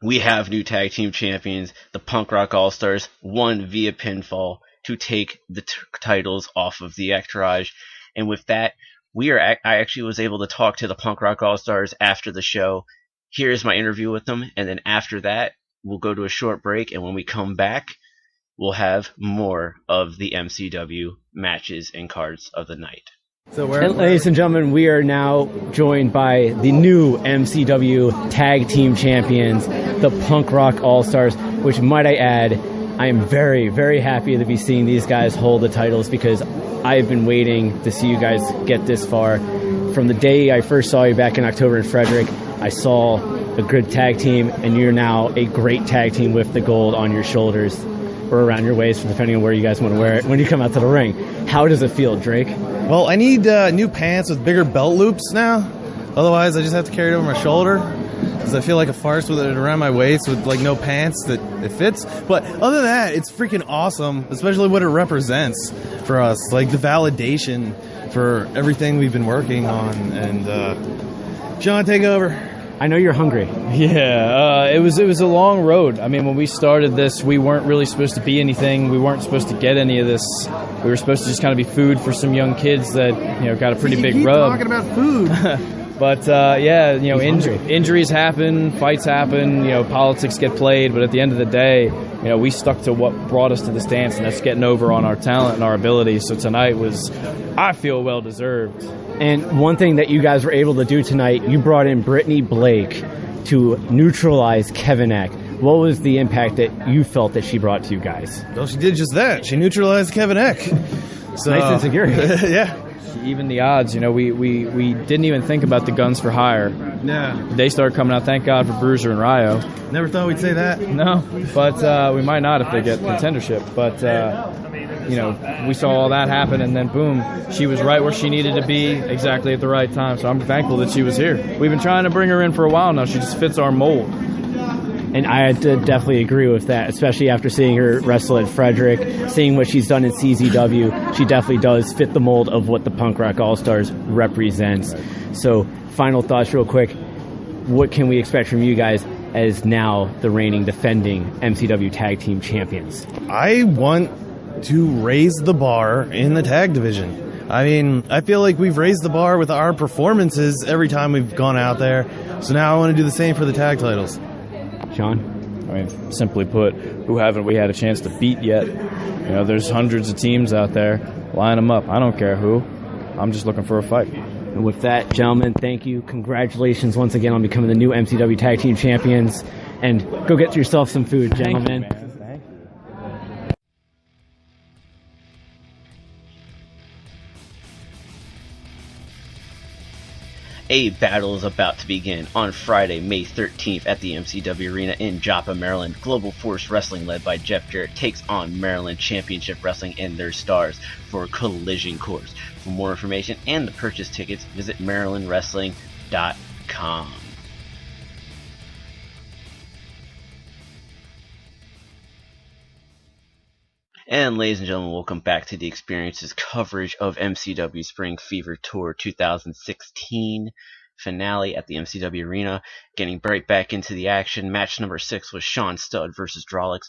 we have new tag team champions. The Punk Rock All-Stars won via pinfall to take the titles off of the Entourage. And with that, I actually was able to talk to the Punk Rock All-Stars after the show. Here's my interview with them, and then after that, we'll go to a short break, and when we come back, we'll have more of the MCW matches and cards of the night. Ladies and gentlemen, we are now joined by the new MCW Tag Team Champions, the Punk Rock All-Stars, which, might I add, I am very, very happy to be seeing these guys hold the titles because I've been waiting to see you guys get this far. From the day I first saw you back in October in Frederick, I saw a good tag team, and you're now a great tag team with the gold on your shoulders or around your waist, depending on where you guys want to wear it when you come out to the ring. How does it feel, Drake? Well, I need new pants with bigger belt loops now. Otherwise, I just have to carry it over my shoulder because I feel like a farce with it around my waist with like no pants that it fits. But other than that, it's freaking awesome, especially what it represents for us, like the validation for everything we've been working on. And Sean, take over. I know you're hungry. Yeah, it was a long road. I mean, when we started this, we weren't really supposed to be anything. We weren't supposed to get any of this. We were supposed to just kind of be food for some young kids that, got a pretty big rub. Talking about food. But injuries happen, fights happen, politics get played. But at the end of the day, we stuck to what brought us to this dance, and that's getting over on our talent and our abilities. So tonight was, I feel, well deserved. And one thing that you guys were able to do tonight, you brought in Brittany Blake to neutralize Kevin Eck. What was the impact that you felt that she brought to you guys? Well, she did just that. She neutralized Kevin Eck. So, nice insecurity. Yeah. Even the odds, we didn't even think about the Guns for Hire. Yeah. They started coming out. Thank God for Bruiser and Rayo. Never thought we'd say that. No, but we might not if they get contendership. But we saw all that happen, and then boom, she was right where she needed to be exactly at the right time. So I'm thankful that she was here. We've been trying to bring her in for a while now. She just fits our mold. And I definitely agree with that, especially after seeing her wrestle at Frederick, seeing what she's done in CZW. She definitely does fit the mold of what the Punk Rock All-Stars represents. So, final thoughts real quick. What can we expect from you guys as now the reigning, defending MCW Tag Team Champions? I want to raise the bar in the tag division. I mean, I feel like we've raised the bar with our performances every time we've gone out there. So now I want to do the same for the tag titles. Sean? I mean, simply put, who haven't we had a chance to beat yet? There's hundreds of teams out there. Line them up. I don't care who. I'm just looking for a fight. And with that, gentlemen, thank you. Congratulations once again on becoming the new MCW Tag Team Champions. And go get yourself some food, gentlemen. Thank you, man. A battle is about to begin on Friday, May 13th at the MCW Arena in Joppa, Maryland. Global Force Wrestling, led by Jeff Jarrett, takes on Maryland Championship Wrestling and their stars for a collision course. For more information and to purchase tickets, visit marylandwrestling.com. And ladies and gentlemen, welcome back to the Xperience's coverage of MCW Spring Fever Tour 2016 finale at the MCW Arena. Getting right back into the action. Match number 6 was Sean Studd versus Drolix.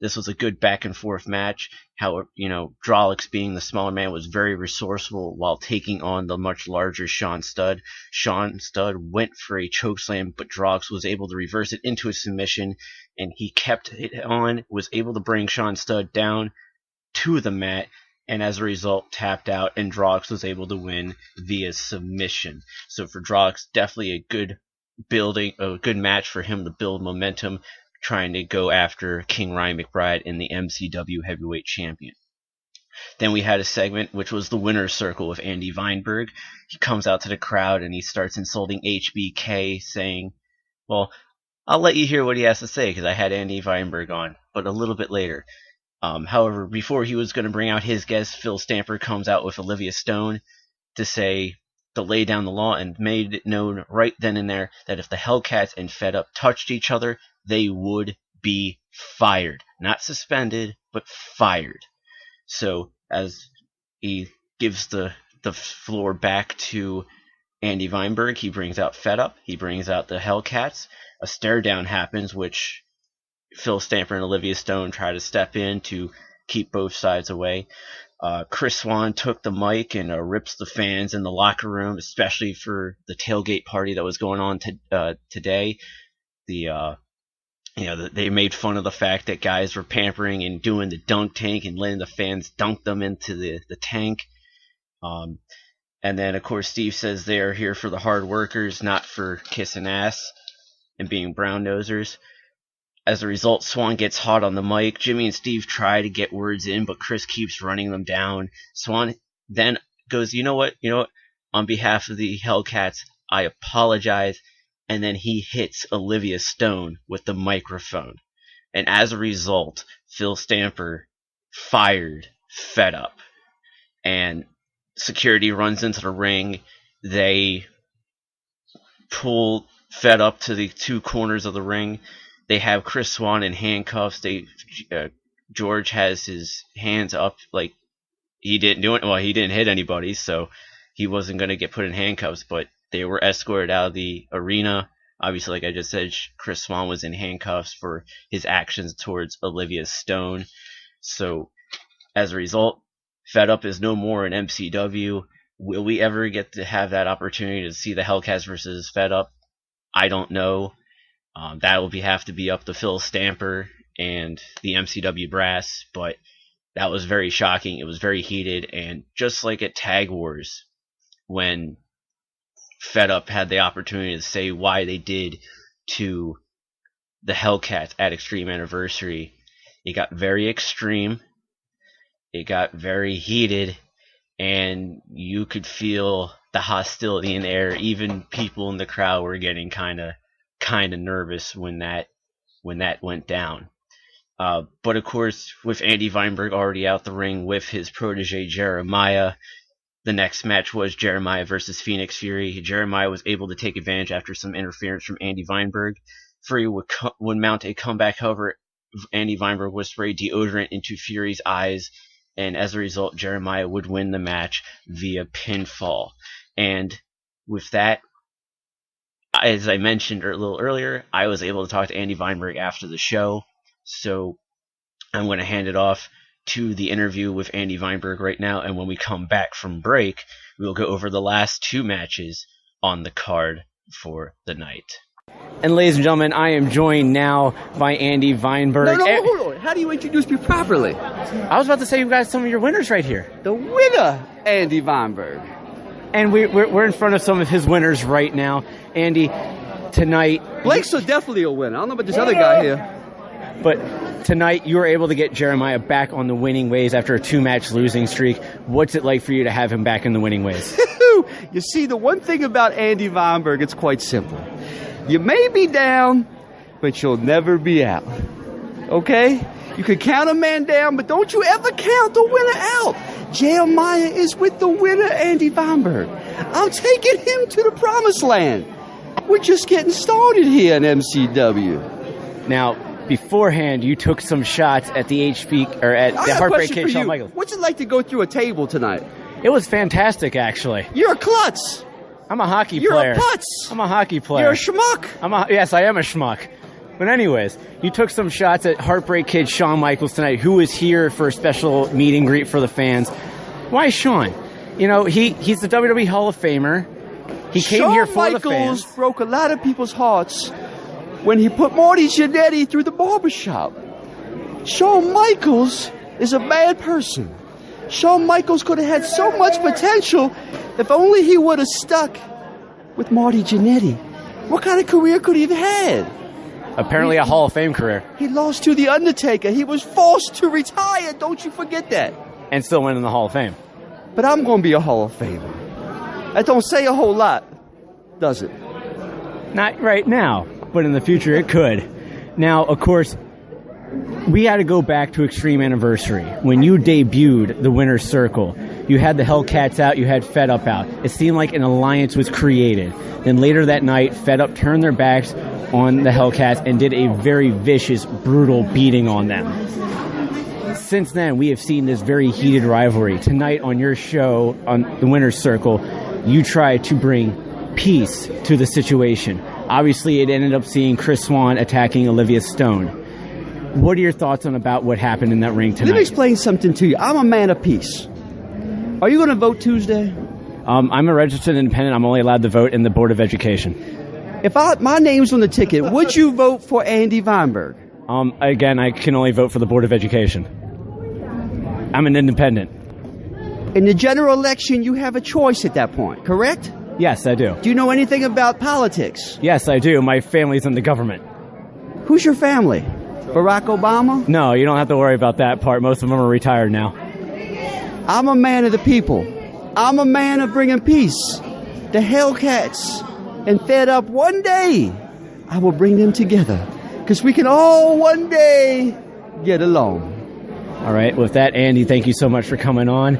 This was a good back and forth match. How, Drolix, being the smaller man, was very resourceful while taking on the much larger Sean Studd. Sean Studd went for a chokeslam, but Drolix was able to reverse it into a submission, and he kept it on, was able to bring Sean Studd down to the mat, and as a result tapped out, and Drolix was able to win via submission. So for Drolix, definitely a good match for him to build momentum, trying to go after King Ryan McBride and the MCW Heavyweight Champion. Then we had a segment which was the winner's circle with Andy Vineberg. He comes out to the crowd and he starts insulting HBK, saying, well, I'll let you hear what he has to say because I had Andy Vineberg on, but a little bit later. However, before he was going to bring out his guest, Phil Stamper comes out with Olivia Stone to lay down the law, and made it known right then and there that if the Hellcats and Fed Up touched each other, they would be fired. Not suspended, but fired. So as he gives the floor back to Andy Vineberg, he brings out Fed Up, he brings out the Hellcats. A stare down happens, which Phil Stamper and Olivia Stone try to step in to keep both sides away. Chris Swan took the mic and rips the fans in the locker room, especially for the tailgate party that was going on today. They made fun of the fact that guys were pampering and doing the dunk tank and letting the fans dunk them into the tank. And then, of course, Steve says they are here for the hard workers, not for kissing ass and being brown nosers. As a result, Swan gets hot on the mic. Jimmy and Steve try to get words in, but Chris keeps running them down. Swan then goes, you know what? On behalf of the Hellcats, I apologize. And then he hits Olivia Stone with the microphone. And as a result, Phil Stamper fired Fed Up. And security runs into the ring. They pull Fed Up to the two corners of the ring. They have Chris Swan in handcuffs. George has his hands up like he didn't do it. Well, he didn't hit anybody, so he wasn't going to get put in handcuffs, but they were escorted out of the arena. Obviously, like I just said, Chris Swan was in handcuffs for his actions towards Olivia Stone. So, as a result, Fed Up is no more in MCW. Will we ever get to have that opportunity to see the Hellcats versus Fed Up? I don't know. That will have to be up to Phil Stamper and the MCW brass, but that was very shocking. It was very heated, and just like at Tag Wars, when Fed Up had the opportunity to say why they did to the Hellcats at Extreme Anniversary, it got very extreme, it got very heated, and you could feel the hostility in the air. Even people in the crowd were getting kind of nervous when that went down. But of course, with Andy Vineberg already out the ring with his protege Jeremiah, the next match was Jeremiah versus Phoenix Fury. Jeremiah was able to take advantage after some interference from Andy Vineberg. Fury would mount a comeback, however, Andy Vineberg would spray deodorant into Fury's eyes, and as a result, Jeremiah would win the match via pinfall. And with that, as I mentioned a little earlier, I was able to talk to Andy Vineberg after the show, so I'm going to hand it off to the interview with Andy Vineberg right now, and when we come back from break, we'll go over the last two matches on the card for the night. And ladies and gentlemen, I am joined now by Andy Vineberg. No, hold on. How do you introduce me properly? I was about to say you got some of your winners right here. The winner, Andy Vineberg. And we're in front of some of his winners right now. Andy, tonight... Blake's definitely a winner. I don't know about this other guy here. But tonight you were able to get Jeremiah back on the winning ways after a 2-match losing streak. What's it like for you to have him back in the winning ways? You see, the one thing about Andy Vineberg, it's quite simple. You may be down, but you'll never be out. Okay? You can count a man down, but don't you ever count the winner out. Jeremiah is with the winner, Andy Vineberg. I'm taking him to the promised land. We're just getting started here in MCW. Now, beforehand, you took some shots at the HP or at the Heartbreak Kid Shawn Michaels. What's it like to go through a table tonight? It was fantastic, actually. You're a klutz. I'm a hockey You're player. a putz. I'm a hockey player. You're a schmuck. Yes, I am a schmuck. But anyways, you took some shots at Heartbreak Kid Shawn Michaels tonight, who was here for a special meet and greet for the fans. Why Shawn? You know, he's the WWE Hall of Famer. He came here for the fans. Shawn Michaels broke a lot of people's hearts when he put Marty Jannetty through the barbershop. Shawn Michaels is a bad person. Shawn Michaels could have had so much potential if only he would have stuck with Marty Jannetty. What kind of career could he have had? Apparently a Hall of Fame career. He lost to The Undertaker. He was forced to retire. Don't you forget that. And still went in the Hall of Fame. But I'm going to be a Hall of Famer. That don't say a whole lot, does it? Not right now, but in the future it could. Now, of course, we had to go back to Extreme Anniversary. When you debuted the Winner's Circle, you had the Hellcats out, you had Fed Up out. It seemed like an alliance was created. Then later that night, Fed Up turned their backs on the Hellcats and did a very vicious, brutal beating on them. Since then, we have seen this very heated rivalry. Tonight on your show, on the Winner's Circle, you tried to bring peace to the situation. Obviously, it ended up seeing Chris Swan attacking Olivia Stone. What are your thoughts on about what happened in that ring tonight? Let me explain something to you. I'm a man of peace. Are you going to vote Tuesday? I'm a registered independent. I'm only allowed to vote in the Board of Education. If my name's on the ticket, would you vote for Andy Vineberg? Again, I can only vote for the Board of Education. I'm an independent. In the general election, you have a choice at that point, correct? Yes, I do. Do you know anything about politics? Yes, I do. My family's in the government. Who's your family? Barack Obama? No, you don't have to worry about that part. Most of them are retired now. I'm a man of the people. I'm a man of bringing peace. The Hellcats and Fed Up, one day I will bring them together because we can all one day get along. All right. With that, Andy, thank you so much for coming on,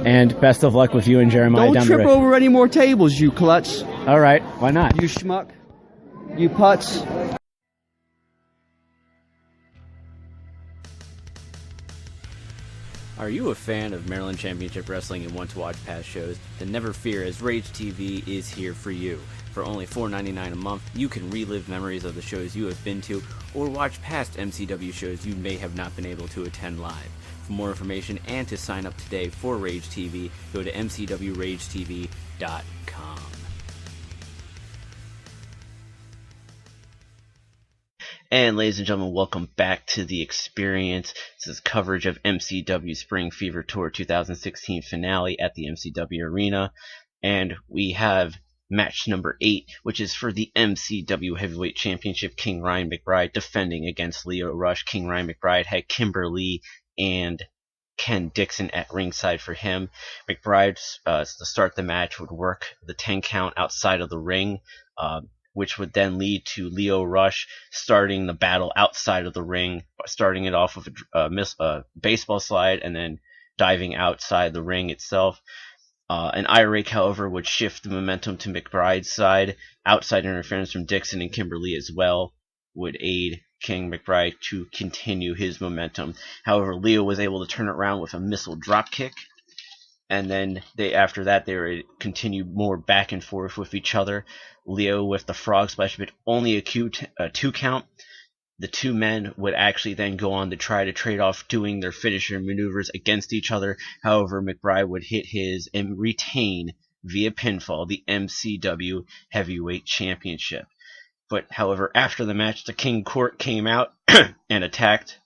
and best of luck with you and Jeremiah. Don't trip over any more tables, you klutz. All right. Why not? You schmuck. You putz. Are you a fan of Maryland Championship Wrestling and want to watch past shows? Then never fear, as Rage TV is here for you. For only $4.99 a month, you can relive memories of the shows you have been to or watch past MCW shows you may have not been able to attend live. For more information and to sign up today for Rage TV, go to mcwragetv.com. And ladies and gentlemen, welcome back to the Xperience. This is coverage of MCW Spring Fever Tour 2016 finale at the MCW Arena. And we have match number 8, which is for the MCW Heavyweight Championship. King Ryan McBride defending against Leo Rush. King Ryan McBride had Kimberly and Ken Dixon at ringside for him. McBride, to start the match, would work the 10 count outside of the ring, which would then lead to Leo Rush starting the battle outside of the ring, starting it off with a baseball slide and then diving outside the ring itself. An eye rake, however, would shift the momentum to McBride's side. Outside interference from Dixon and Kimberly as well would aid King McBride to continue his momentum. However, Leo was able to turn it around with a missile dropkick. And then after that, they would continue more back and forth with each other. Leo with the frog splash, but only a 2 count. The two men would actually then go on to try to trade off doing their finisher maneuvers against each other. However, McBride would hit his and retain via pinfall the MCW Heavyweight Championship. But however, after the match, the King Court came out and attacked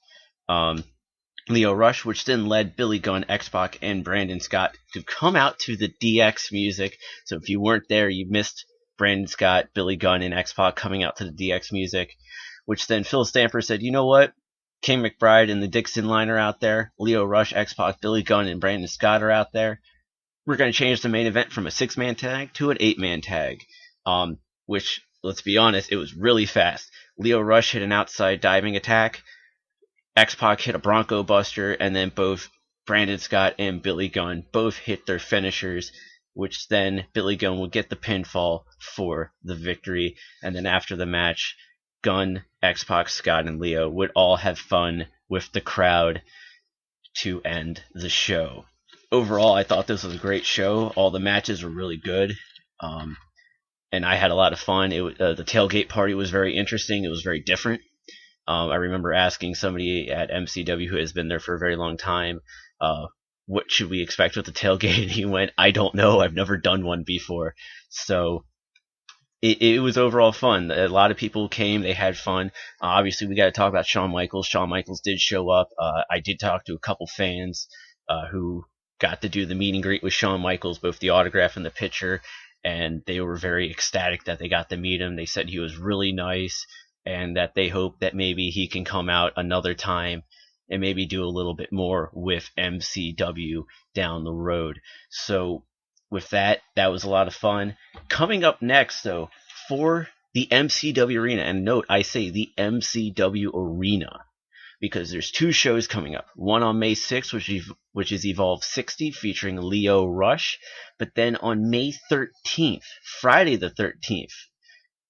Leo Rush, which then led Billy Gunn, X-Pac, and Brandon Scott to come out to the DX music. So if you weren't there, you missed Brandon Scott, Billy Gunn, and X-Pac coming out to the DX music, which then Phil Stamper said, you know what? King McBride and the Dixon line are out there. Leo Rush, X-Pac, Billy Gunn, and Brandon Scott are out there. We're going to change the main event from a 6-man tag to an 8-man tag, which, let's be honest, it was really fast. Leo Rush hit an outside diving attack. X-Pac hit a Bronco Buster, and then both Brandon Scott and Billy Gunn both hit their finishers, which then Billy Gunn will get the pinfall for the victory. And then after the match, Gunn, X-Pac, Scott, and Leo would all have fun with the crowd to end the show. Overall, I thought this was a great show. All the matches were really good, and I had a lot of fun. The tailgate party was very interesting. It was very different. I remember asking somebody at MCW who has been there for a very long time, what should we expect with the tailgate? And he went, I don't know. I've never done one before. So it was overall fun. A lot of people came. They had fun. Obviously, we got to talk about Shawn Michaels. Shawn Michaels did show up. I did talk to a couple fans who got to do the meet and greet with Shawn Michaels, both the autograph and the picture, and they were very ecstatic that they got to meet him. They said he was really nice and that they hope that maybe he can come out another time and maybe do a little bit more with MCW down the road. So with that was a lot of fun. Coming up next, though, for the MCW Arena, and note, I say the MCW Arena, because there's 2 shows coming up. One on May 6th, which is Evolve 60, featuring Leo Rush. But then on May 13th, Friday the 13th,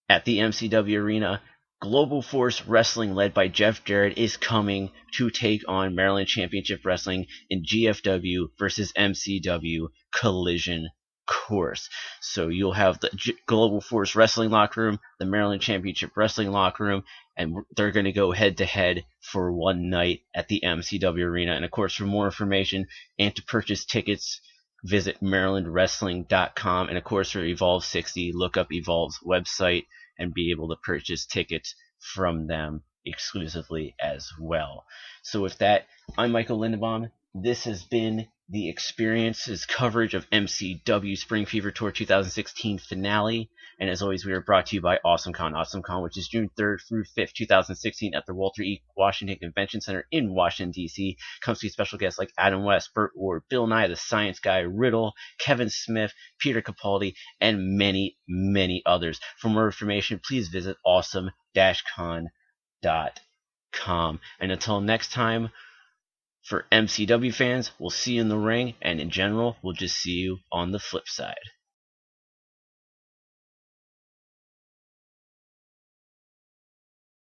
at the MCW Arena, Global Force Wrestling, led by Jeff Jarrett, is coming to take on Maryland Championship Wrestling in GFW versus MCW Collision Course. So you'll have the Global Force Wrestling locker room, the Maryland Championship Wrestling locker room, and they're going to go head-to-head for one night at the MCW Arena. And, of course, for more information and to purchase tickets, visit MarylandWrestling.com. And, of course, for Evolve 60, look up Evolve's website and be able to purchase tickets from them exclusively as well. So with that, I'm Michael Lindenbaum. This has been the Xperience's coverage of MCW Spring Fever Tour 2016 finale. And as always, we are brought to you by AwesomeCon. AwesomeCon, which is June 3rd through 5th, 2016 at the Walter E. Washington Convention Center in Washington, D.C. Comes to special guests like Adam West, Burt Ward, Bill Nye, the Science Guy, Riddle, Kevin Smith, Peter Capaldi, and many, many others. For more information, please visit awesome-con.com. And until next time, for MCW fans, we'll see you in the ring, and in general, we'll just see you on the flip side.